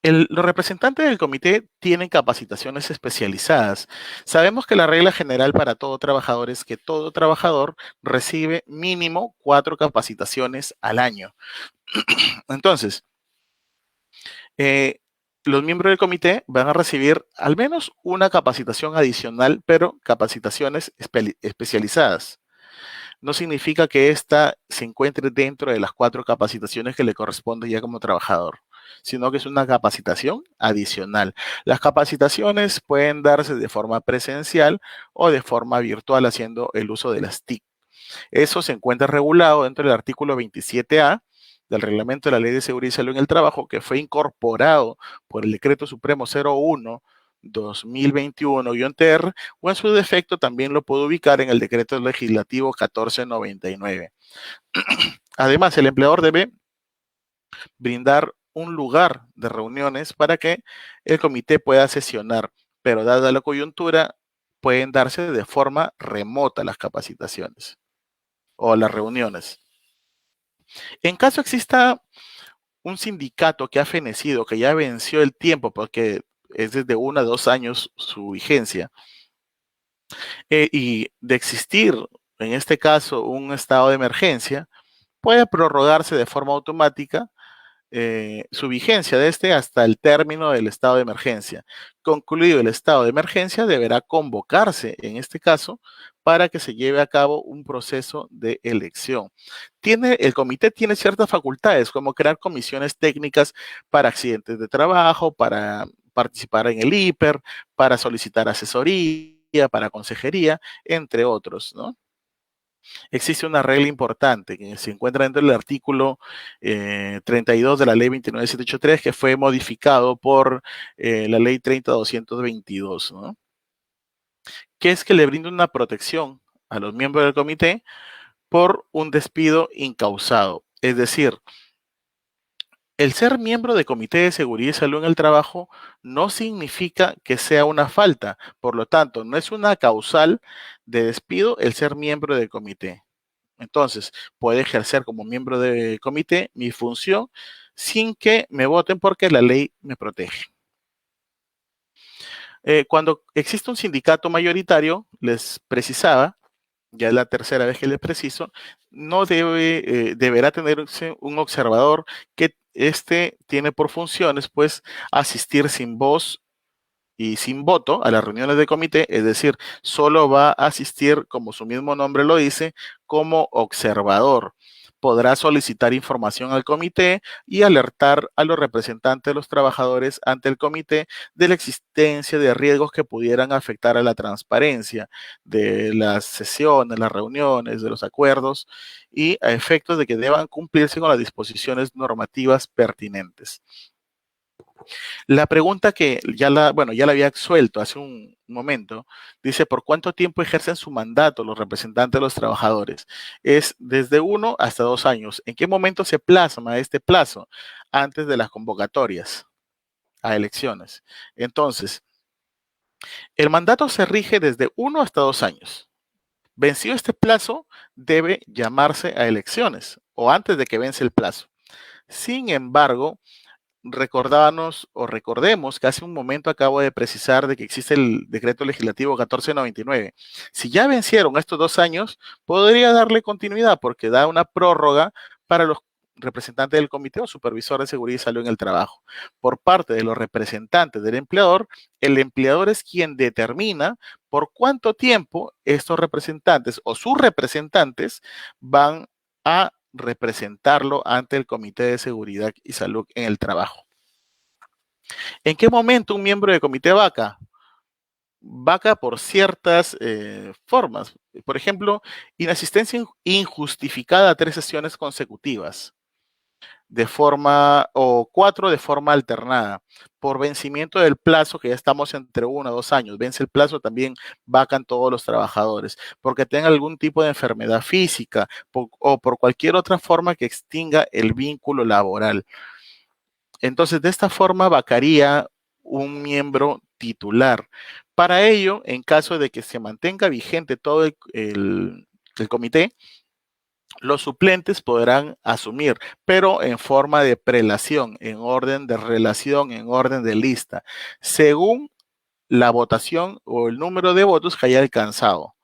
Los representantes del comité tienen capacitaciones especializadas. Sabemos que la regla general para todo trabajador es que todo trabajador recibe mínimo 4 capacitaciones al año. Entonces, los miembros del comité van a recibir al menos una capacitación adicional, pero capacitaciones especializadas. No significa que ésta se encuentre dentro de las 4 capacitaciones que le corresponde ya como trabajador. sino que es una capacitación adicional. Las capacitaciones pueden darse de forma presencial o de forma virtual haciendo el uso de las TIC. Eso se encuentra regulado dentro del artículo 27A del Reglamento de la Ley de Seguridad y Salud en el Trabajo, que fue incorporado por el Decreto Supremo 01 2021-TR, o en su defecto también lo puedo ubicar en el Decreto Legislativo 1499. Además, el empleador debe brindar un lugar de reuniones para que el comité pueda sesionar, pero dada la coyuntura, pueden darse de forma remota las capacitaciones o las reuniones. En caso exista un sindicato que ha fenecido, que ya venció el tiempo, porque es desde 1 a 2 años su vigencia, y de existir, en este caso, un estado de emergencia, puede prorrogarse de forma automática su vigencia de este hasta el término del estado de emergencia. Concluido el estado de emergencia, deberá convocarse, en este caso, para que se lleve a cabo un proceso de elección. El comité tiene ciertas facultades, como crear comisiones técnicas para accidentes de trabajo, para participar en el IPER, para solicitar asesoría, para consejería, entre otros, ¿no? Existe una regla importante que se encuentra dentro del artículo 32 de la ley 29783, que fue modificado por la ley 30222, ¿no? Que es que le brinda una protección a los miembros del comité por un despido incausado. Es decir, el ser miembro de Comité de Seguridad y Salud en el Trabajo no significa que sea una falta. Por lo tanto, no es una causal de despido el ser miembro del comité. Entonces, puedo ejercer como miembro del comité mi función sin que me voten porque la ley me protege. Cuando existe un sindicato mayoritario, les precisaba, ya es la tercera vez que les preciso, no deberá tener un observador que tiene por funciones, pues, asistir sin voz y sin voto a las reuniones de comité, es decir, solo va a asistir, como su mismo nombre lo dice, como observador. Podrá solicitar información al comité y alertar a los representantes de los trabajadores ante el comité de la existencia de riesgos que pudieran afectar a la transparencia de las sesiones, las reuniones, de los acuerdos y a efectos de que deban cumplirse con las disposiciones normativas pertinentes. La pregunta que ya la había suelto hace un momento, dice, ¿por cuánto tiempo ejercen su mandato los representantes de los trabajadores? Es desde 1 hasta 2 años. ¿En qué momento se plasma este plazo? Antes de las convocatorias a elecciones. Entonces, el mandato se rige desde 1 hasta 2 años. Vencido este plazo, debe llamarse a elecciones o antes de que vence el plazo. Sin embargo, recordábamos o recordemos que hace un momento acabo de precisar de que existe el decreto legislativo 1499. Si ya vencieron estos 2 años, podría darle continuidad porque da una prórroga para los representantes del comité o supervisor de seguridad y salud en el trabajo. Por parte de los representantes del empleador, el empleador es quien determina por cuánto tiempo estos representantes o sus representantes van a representarlo ante el Comité de Seguridad y Salud en el Trabajo. ¿En qué momento un miembro del comité vaca? Vaca por ciertas formas. Por ejemplo, inasistencia injustificada a 3 sesiones consecutivas de forma, o 4 de forma alternada. Por vencimiento del plazo, que ya estamos entre 1 a 2 años, vence el plazo, también vacan todos los trabajadores, porque tengan algún tipo de enfermedad física o por cualquier otra forma que extinga el vínculo laboral. Entonces, de esta forma vacaría un miembro titular. Para ello, en caso de que se mantenga vigente todo el comité, los suplentes podrán asumir, pero en forma de prelación, en orden de relación, en orden de lista, según la votación o el número de votos que haya alcanzado.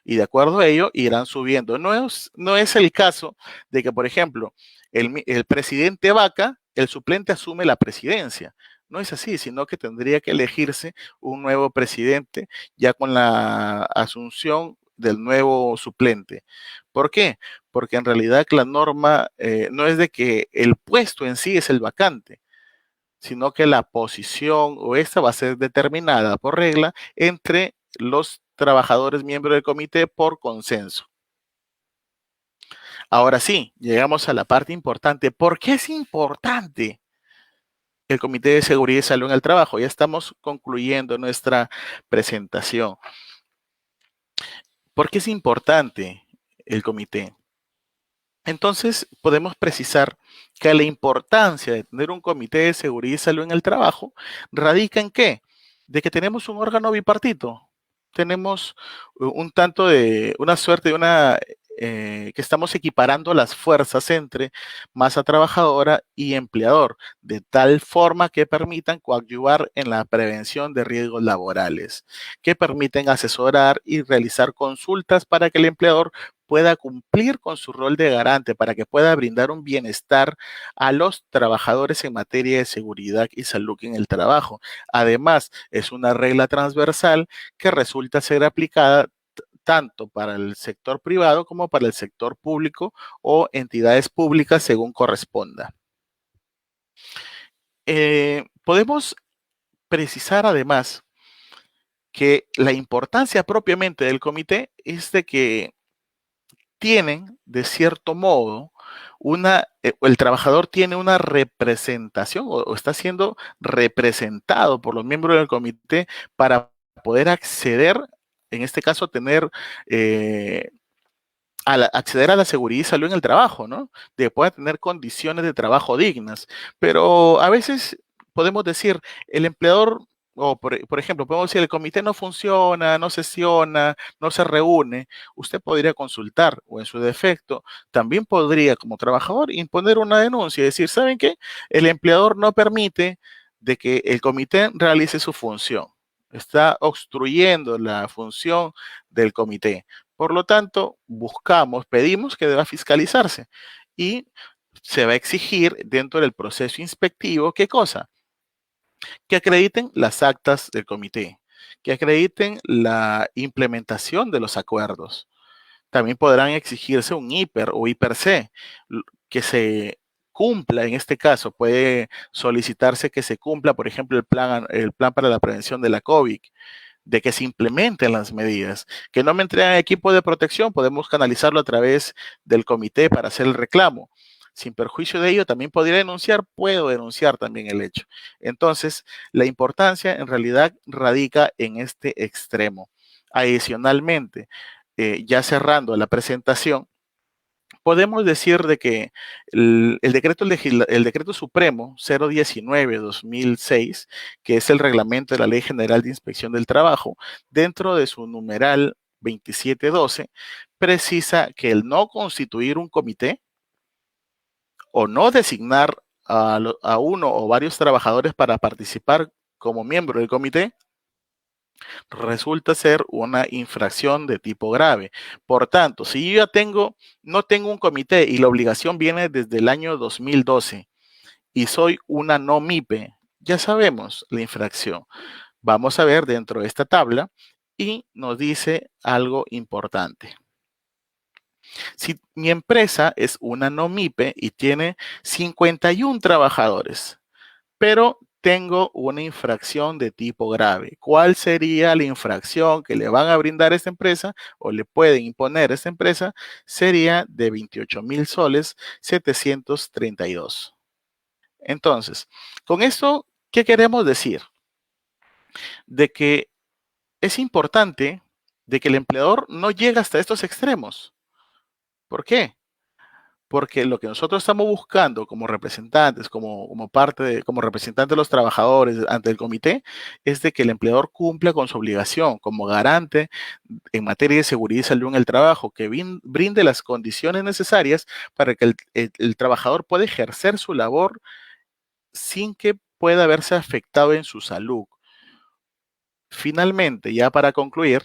Y de acuerdo a ello, irán subiendo. No es el caso de que, por ejemplo, el presidente vaca, el suplente asume la presidencia. No es así, sino que tendría que elegirse un nuevo presidente ya con la asunción del nuevo suplente. ¿Por qué? Porque en realidad la norma no es de que el puesto en sí es el vacante, sino que la posición o esta va a ser determinada por regla entre los trabajadores miembros del comité por consenso. Ahora sí, llegamos a la parte importante. ¿Por qué es importante el Comité de Seguridad y Salud en el Trabajo? Ya estamos concluyendo nuestra presentación. ¿Por qué es importante el comité? Entonces, podemos precisar que la importancia de tener un comité de seguridad y salud en el trabajo radica en qué? De que tenemos un órgano bipartito. Tenemos un tanto de una suerte de que estamos equiparando las fuerzas entre masa trabajadora y empleador, de tal forma que permitan coadyuvar en la prevención de riesgos laborales, que permiten asesorar y realizar consultas para que el empleador pueda cumplir con su rol de garante, para que pueda brindar un bienestar a los trabajadores en materia de seguridad y salud en el trabajo. Además, es una regla transversal que resulta ser aplicada tanto para el sector privado como para el sector público o entidades públicas según corresponda. Podemos precisar además que la importancia propiamente del comité es de que tienen, de cierto modo, el trabajador tiene una representación o está siendo representado por los miembros del comité para poder acceder, en este caso, tener acceder a la seguridad y salud en el trabajo, ¿no? De que pueda tener condiciones de trabajo dignas. Pero a veces podemos decir, el empleador, o por ejemplo, podemos decir, el comité no funciona, no sesiona, no se reúne. Usted podría consultar o en su defecto, también podría como trabajador imponer una denuncia y decir, ¿saben qué? El empleador no permite de que el comité realice su función. Está obstruyendo la función del comité. Por lo tanto, pedimos que deba fiscalizarse y se va a exigir dentro del proceso inspectivo, ¿qué cosa? Que acrediten las actas del comité, que acrediten la implementación de los acuerdos. También podrán exigirse un hiper o hiper-C, que se cumpla, en este caso, puede solicitarse que se cumpla, por ejemplo, el plan para la prevención de la COVID, de que se implementen las medidas. Que no me entregan equipo de protección, podemos canalizarlo a través del comité para hacer el reclamo. Sin perjuicio de ello, también puedo denunciar también el hecho. Entonces, la importancia en realidad radica en este extremo. Adicionalmente, ya cerrando la presentación, podemos decir de que el decreto supremo 019-2006, que es el reglamento de la Ley General de Inspección del Trabajo, dentro de su numeral 2712, precisa que el no constituir un comité o no designar a uno o varios trabajadores para participar como miembro del comité resulta ser una infracción de tipo grave. Por tanto, si yo ya no tengo un comité y la obligación viene desde el año 2012 y soy una no MIPE, ya sabemos la infracción. Vamos a ver dentro de esta tabla y nos dice algo importante. Si mi empresa es una no MIPE y tiene 51 trabajadores, pero tengo una infracción de tipo grave. ¿Cuál sería la infracción que le van a brindar a esta empresa o le pueden imponer a esta empresa? Sería de 28,000 soles 732. Entonces, con esto, ¿qué queremos decir? De que es importante de que el empleador no llegue hasta estos extremos. ¿Por qué? Porque lo que nosotros estamos buscando como representantes, como representantes de los trabajadores ante el comité, es de que el empleador cumpla con su obligación como garante en materia de seguridad y salud en el trabajo, que brinde las condiciones necesarias para que el trabajador pueda ejercer su labor sin que pueda verse afectado en su salud. Finalmente, ya para concluir,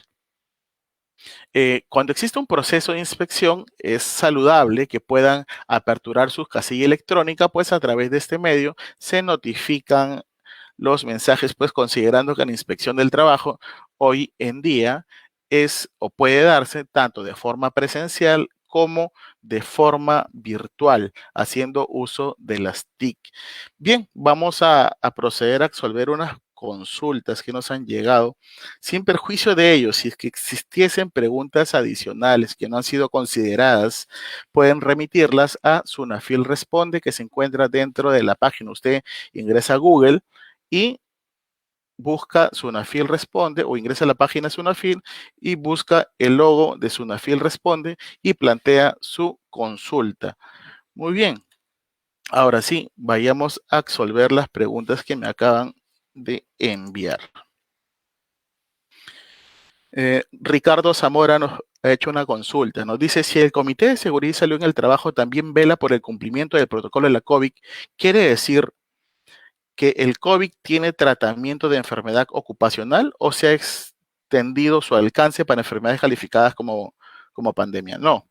cuando existe un proceso de inspección, es saludable que puedan aperturar su casilla electrónica, pues a través de este medio se notifican los mensajes, pues considerando que la inspección del trabajo hoy en día es o puede darse tanto de forma presencial como de forma virtual, haciendo uso de las TIC. Bien, vamos a proceder a resolver unas consultas que nos han llegado. Sin perjuicio de ello, si es que existiesen preguntas adicionales que no han sido consideradas, pueden remitirlas a Sunafil Responde, que se encuentra dentro de la página. Usted ingresa a Google y busca Sunafil Responde o ingresa a la página Sunafil y busca el logo de Sunafil Responde y plantea su consulta. Muy bien. Ahora sí, vayamos a resolver las preguntas que me acaban de enviar. Ricardo Zamora nos ha hecho una consulta. Nos dice, si el Comité de Seguridad y Salud en el Trabajo también vela por el cumplimiento del protocolo de la COVID, ¿quiere decir que el COVID tiene tratamiento de enfermedad ocupacional o se ha extendido su alcance para enfermedades calificadas como pandemia? No.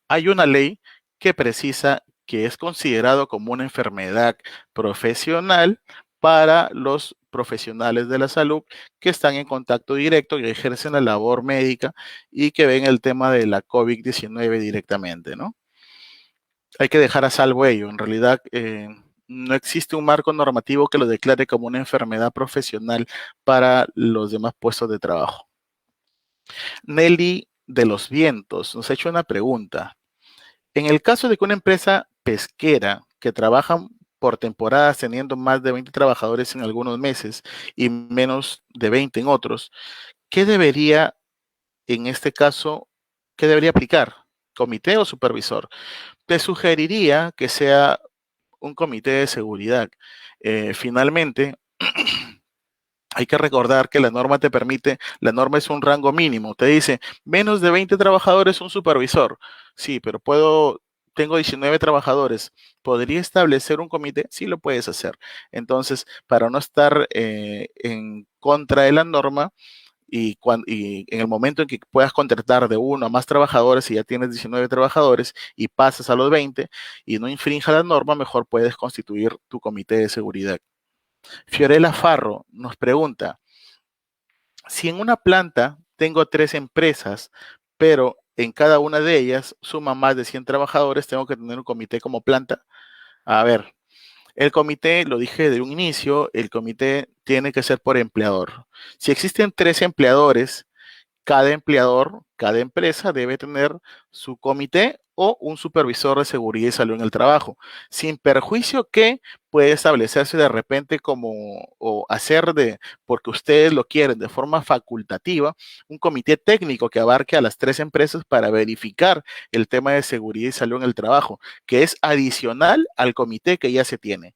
Hay una ley que precisa que es considerado como una enfermedad profesional para los profesionales de la salud que están en contacto directo, que ejercen la labor médica y que ven el tema de la COVID-19 directamente, ¿no? Hay que dejar a salvo ello. En realidad, no existe un marco normativo que lo declare como una enfermedad profesional para los demás puestos de trabajo. Nelly de los Vientos nos ha hecho una pregunta. En el caso de que una empresa pesquera que trabaja por temporadas teniendo más de 20 trabajadores en algunos meses y menos de 20 en otros, ¿qué debería, en este caso, qué debería aplicar? ¿Comité o supervisor? Te sugeriría que sea un comité de seguridad. Finalmente, hay que recordar que la norma te permite, la norma es un rango mínimo, te dice menos de 20 trabajadores un supervisor. Sí, pero tengo 19 trabajadores. ¿Podría establecer un comité? Sí, lo puedes hacer. Entonces, para no estar en contra de la norma y en el momento en que puedas contratar de uno a más trabajadores y ya tienes 19 trabajadores y pasas a los 20 y no infrinja la norma, mejor puedes constituir tu comité de seguridad. Fiorella Farro nos pregunta, si en una planta tengo 3 empresas, pero en cada una de ellas suma más de 100 trabajadores, ¿tengo que tener un comité como planta? A ver, el comité, lo dije de un inicio, el comité tiene que ser por empleador. Si existen 3 empleadores, cada empleador, cada empresa debe tener su comité o un supervisor de seguridad y salud en el trabajo, sin perjuicio que puede establecerse de repente como o hacer porque ustedes lo quieren de forma facultativa, un comité técnico que abarque a las 3 empresas para verificar el tema de seguridad y salud en el trabajo, que es adicional al comité que ya se tiene.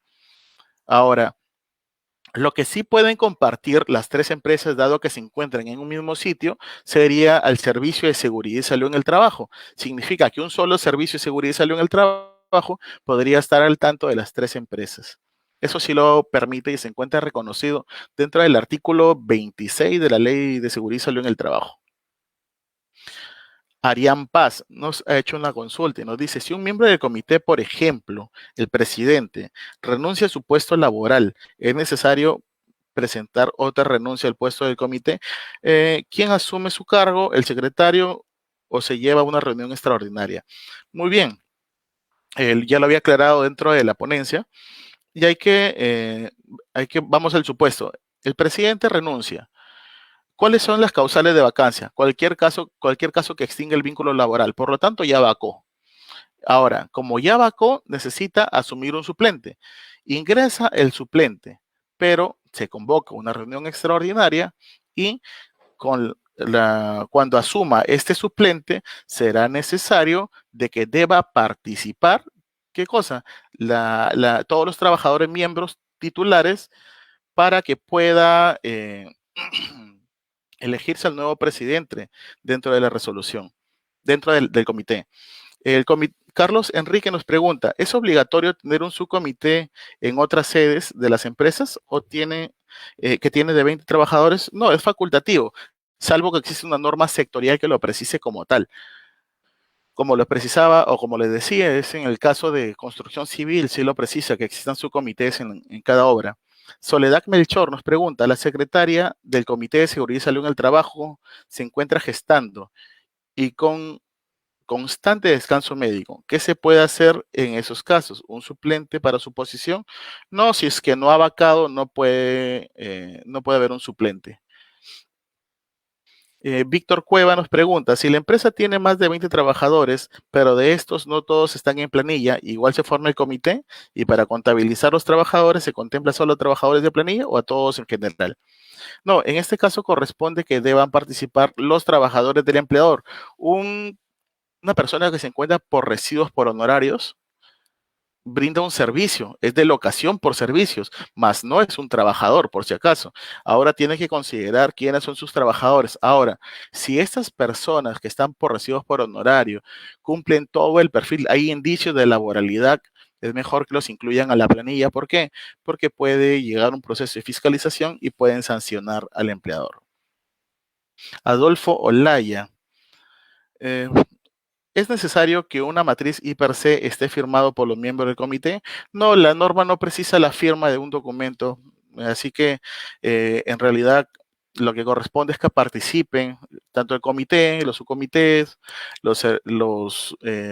Ahora, lo que sí pueden compartir las 3 empresas, dado que se encuentran en un mismo sitio, sería el servicio de seguridad y salud en el trabajo. Significa que un solo servicio de seguridad y salud en el trabajo podría estar al tanto de las 3 empresas. Eso sí lo permite y se encuentra reconocido dentro del artículo 26 de la Ley de Seguridad y Salud en el Trabajo. Arián Paz nos ha hecho una consulta y nos dice, si un miembro del comité, por ejemplo, el presidente, renuncia a su puesto laboral, es necesario presentar otra renuncia al puesto del comité. ¿Quién asume su cargo? ¿El secretario o se lleva a una reunión extraordinaria? Muy bien, ya lo había aclarado dentro de la ponencia y vamos al supuesto. El presidente renuncia. ¿Cuáles son las causales de vacancia? Cualquier caso que extinga el vínculo laboral. Por lo tanto, ya vacó. Ahora, como ya vacó, necesita asumir un suplente. Ingresa el suplente, pero se convoca una reunión extraordinaria y cuando asuma este suplente, será necesario de que deba participar. ¿Qué cosa? Todos los trabajadores miembros titulares para que pueda elegirse al nuevo presidente dentro de la resolución, dentro del comité. Carlos Enrique nos pregunta, ¿es obligatorio tener un subcomité en otras sedes de las empresas o que tiene de 20 trabajadores? No, es facultativo, salvo que existe una norma sectorial que lo precise como tal. Como lo precisaba o como les decía, es en el caso de construcción civil, sí lo precisa, que existan subcomités en cada obra. Soledad Melchor nos pregunta, la secretaria del Comité de Seguridad y Salud en el Trabajo se encuentra gestando y con constante descanso médico. ¿Qué se puede hacer en esos casos? ¿Un suplente para su posición? No, si es que no ha vacado, no puede haber un suplente. Víctor Cueva nos pregunta, si la empresa tiene más de 20 trabajadores, pero de estos no todos están en planilla, igual se forma el comité y para contabilizar los trabajadores se contempla solo a trabajadores de planilla o a todos en general. No, en este caso corresponde que deban participar los trabajadores del empleador. Una persona que se encuentra por residuos por honorarios brinda un servicio, es de locación por servicios, mas no es un trabajador, por si acaso. Ahora tiene que considerar quiénes son sus trabajadores. Ahora, si estas personas que están por recibos por honorario cumplen todo el perfil, hay indicios de laboralidad, es mejor que los incluyan a la planilla. ¿Por qué? Porque puede llegar un proceso de fiscalización y pueden sancionar al empleador. Adolfo Olaya. Eh, ¿Es necesario que una matriz I per se esté firmado por los miembros del comité? No, la norma no precisa la firma de un documento, así que en realidad lo que corresponde es que participen tanto el comité, los subcomités, los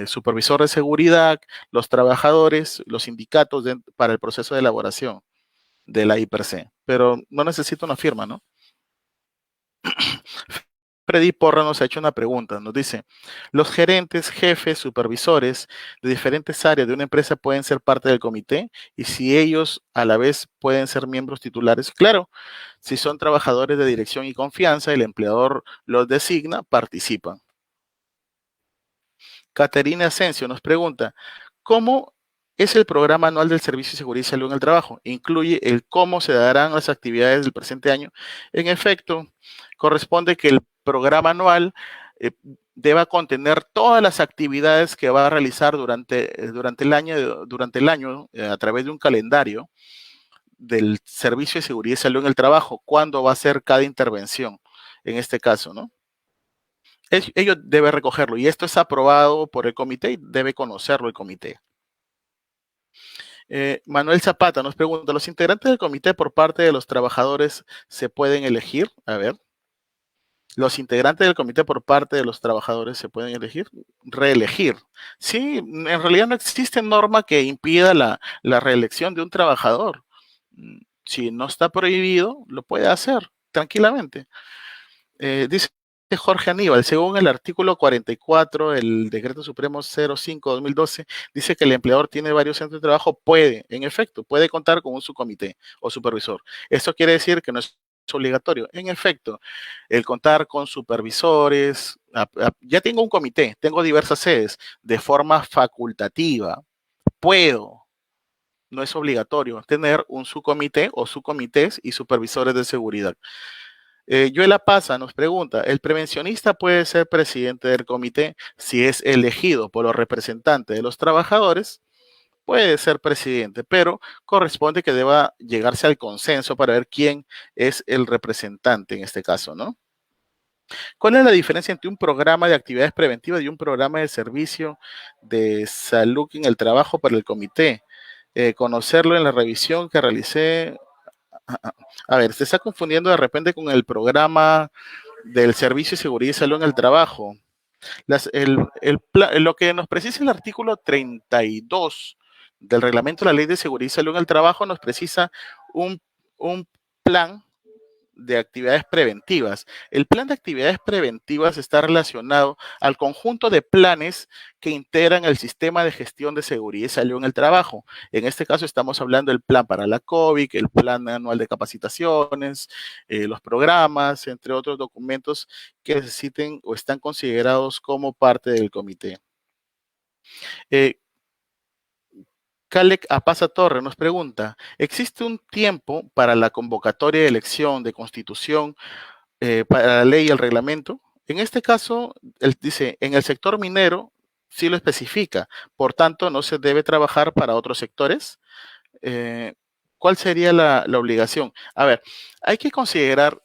supervisores de seguridad, los trabajadores, los sindicatos para el proceso de elaboración de la I per se, pero no necesita una firma, ¿no? Freddy Porra nos ha hecho una pregunta, nos dice, ¿los gerentes, jefes, supervisores de diferentes áreas de una empresa pueden ser parte del comité? Y si ellos a la vez pueden ser miembros titulares, claro, si son trabajadores de dirección y confianza, el empleador los designa, participan. Caterina Asensio nos pregunta, ¿cómo es el programa anual del Servicio de Seguridad y Salud en el Trabajo? Incluye el cómo se darán las actividades del presente año. En efecto, corresponde que el programa anual eh, deba contener todas las actividades que va a realizar durante el año a través de un calendario del Servicio de Seguridad y Salud en el Trabajo, cuándo va a ser cada intervención, en este caso, ¿no? Ellos deben recogerlo y esto es aprobado por el comité y debe conocerlo el comité. Manuel Zapata nos pregunta, ¿los integrantes del comité por parte de los trabajadores se pueden elegir? A ver. Los integrantes del comité por parte de los trabajadores se pueden elegir, reelegir. Sí, en realidad no existe norma que impida la reelección de un trabajador. Si no está prohibido, lo puede hacer tranquilamente. Dice Jorge Aníbal, según el artículo 44 del Decreto Supremo 05-2012, dice que el empleador tiene varios centros de trabajo, puede, en efecto, puede contar con un subcomité o supervisor. Esto quiere decir que no es obligatorio. En efecto, el contar con supervisores, ya tengo un comité, tengo diversas sedes, de forma facultativa, puedo, no es obligatorio tener un subcomité o subcomités y supervisores de seguridad. Yuela Paza nos pregunta, ¿el prevencionista puede ser presidente del comité si es elegido por los representantes de los trabajadores? Puede ser presidente, pero corresponde que deba llegarse al consenso para ver quién es el representante en este caso, ¿no? ¿Cuál es la diferencia entre un programa de actividades preventivas y un programa de servicio de salud en el trabajo para el comité? Conocerlo en la revisión que realicé. A ver, se está confundiendo de repente con el programa del Servicio de Seguridad y Salud en el Trabajo. Lo que nos precisa el artículo 32 del reglamento de la Ley de Seguridad y Salud en el Trabajo nos precisa un, un plan de actividades preventivas. El plan de actividades preventivas está relacionado al conjunto de planes que integran el sistema de gestión de seguridad y salud en el trabajo. En este caso estamos hablando del plan para la COVID, el plan anual de capacitaciones, los programas, entre otros documentos que necesiten o están considerados como parte del comité. Calec Apaza Torre nos pregunta, ¿existe un tiempo para la convocatoria de elección de constitución para la ley y el reglamento? En este caso, él dice, en el sector minero sí lo especifica, por tanto, no se debe trabajar para otros sectores. ¿Cuál sería la obligación? A ver, hay que considerar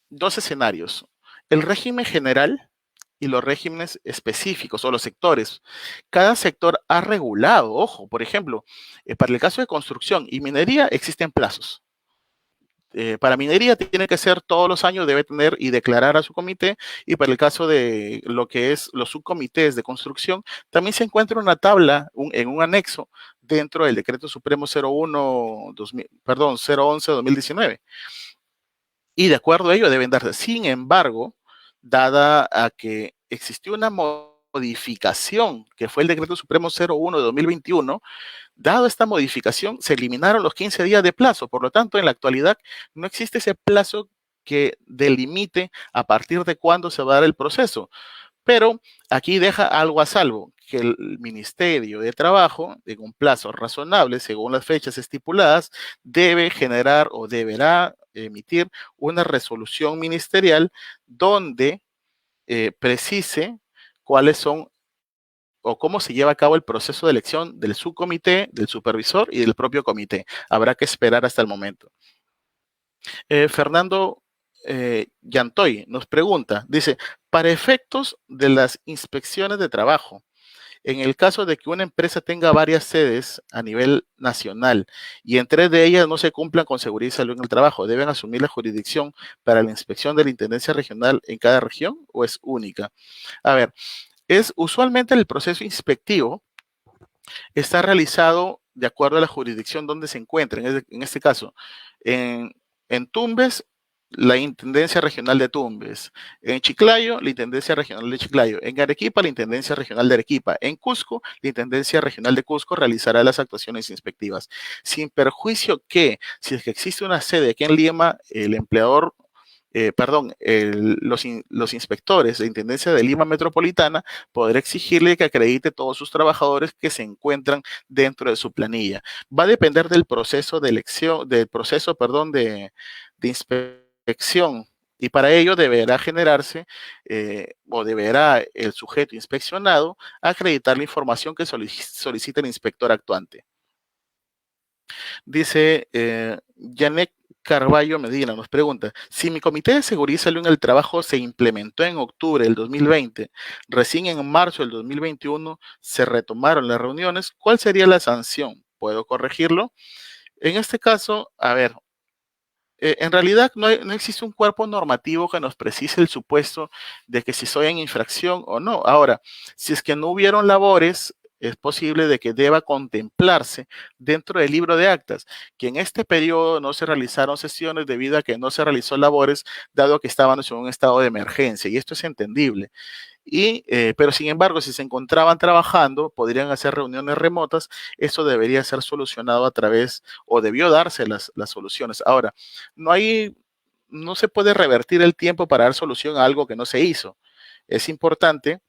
dos escenarios. El régimen general y los regímenes específicos o los sectores. Cada sector ha regulado, ojo, por ejemplo, para el caso de construcción y minería existen plazos. Para minería tiene que ser todos los años, debe tener y declarar a su comité, y para el caso de lo que es los subcomités de construcción, también se encuentra una tabla en un anexo dentro del decreto supremo 01, 2000, perdón, 011-2019, y de acuerdo a ello deben darse. Sin embargo, dada a que existió una modificación, que fue el decreto supremo 01 de 2021, dado esta modificación, se eliminaron los 15 días de plazo. Por lo tanto, en la actualidad no existe ese plazo que delimite a partir de cuándo se va a dar el proceso. Pero aquí deja algo a salvo, que el Ministerio de Trabajo, en un plazo razonable, según las fechas estipuladas, debe generar o deberá emitir una resolución ministerial donde precise cuáles son o cómo se lleva a cabo el proceso de elección del subcomité, del supervisor y del propio comité. Habrá que esperar hasta el momento. Fernando Yantoy nos pregunta, dice, para efectos de las inspecciones de trabajo, en el caso de que una empresa tenga varias sedes a nivel nacional y en 3 de ellas no se cumplan con seguridad y salud en el trabajo, ¿deben asumir la jurisdicción para la inspección de la Intendencia Regional en cada región o es única? A ver, es usualmente el proceso inspectivo está realizado de acuerdo a la jurisdicción donde se encuentra. En este caso, en, en Tumbes, la Intendencia Regional de Tumbes. En Chiclayo, la Intendencia Regional de Chiclayo. En Arequipa, la Intendencia Regional de Arequipa. En Cusco, la Intendencia Regional de Cusco realizará las actuaciones inspectivas. Sin perjuicio que, si es que existe una sede aquí en Lima, el empleador los inspectores de Intendencia de Lima Metropolitana podrá exigirle que acredite todos sus trabajadores que se encuentran dentro de su planilla. Va a depender del proceso de elección, del proceso, perdón, de inspección. Y para ello deberá generarse o deberá el sujeto inspeccionado acreditar la información que solicita el inspector actuante. Dice Janet Carballo Medina, nos pregunta, si mi comité de seguridad y salud en el trabajo se implementó en octubre del 2020, recién en marzo del 2021 se retomaron las reuniones, ¿cuál sería la sanción? ¿Puedo corregirlo? En este caso, a ver, en realidad no existe un cuerpo normativo que nos precise el supuesto de que si soy en infracción o no. Ahora, si es que no hubieron labores, es posible de que deba contemplarse dentro del libro de actas que en este periodo no se realizaron sesiones debido a que no se realizó labores, dado que estábamos en un estado de emergencia, y esto es entendible. Pero sin embargo, si se encontraban trabajando, podrían hacer reuniones remotas. Eso debería ser solucionado a través, o debió darse las soluciones. Ahora, no hay, no se puede revertir el tiempo para dar solución a algo que no se hizo. Es importante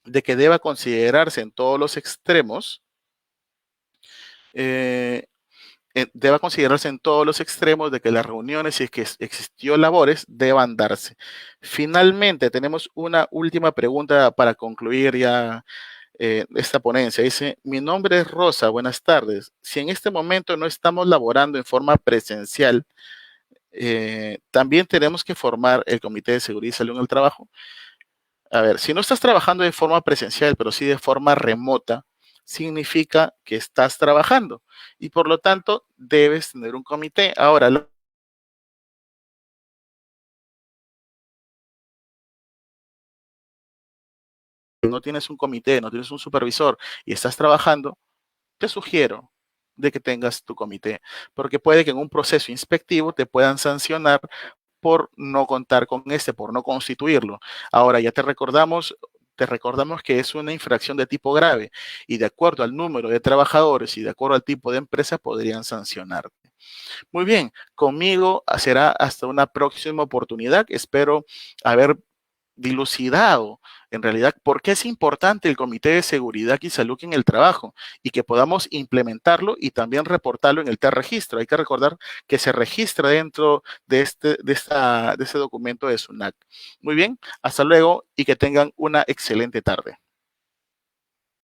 de que deba considerarse en todos los extremos, eh, deba considerarse en todos los extremos de que las reuniones, si es que existió labores, deban darse. Finalmente, tenemos una última pregunta para concluir ya esta ponencia. Dice, mi nombre es Rosa, buenas tardes. Si en este momento no estamos laborando en forma presencial, también tenemos que formar el Comité de Seguridad y Salud en el Trabajo. A ver, si no estás trabajando de forma presencial, pero sí de forma remota, significa que estás trabajando y por lo tanto debes tener un comité. Ahora, no tienes un comité, no tienes un supervisor y estás trabajando, te sugiero de que tengas tu comité, porque puede que en un proceso inspectivo te puedan sancionar por no contar con por no constituirlo. Ahora ya te recordamos que es una infracción de tipo grave y de acuerdo al número de trabajadores y de acuerdo al tipo de empresa podrían sancionarte. Muy bien, conmigo será hasta una próxima oportunidad. Espero haber dilucidado en realidad por qué es importante el Comité de Seguridad y Salud en el Trabajo y que podamos implementarlo y también reportarlo en el TER-registro. Hay que recordar que se registra dentro de este documento de SUNAT. Muy bien, hasta luego y que tengan una excelente tarde.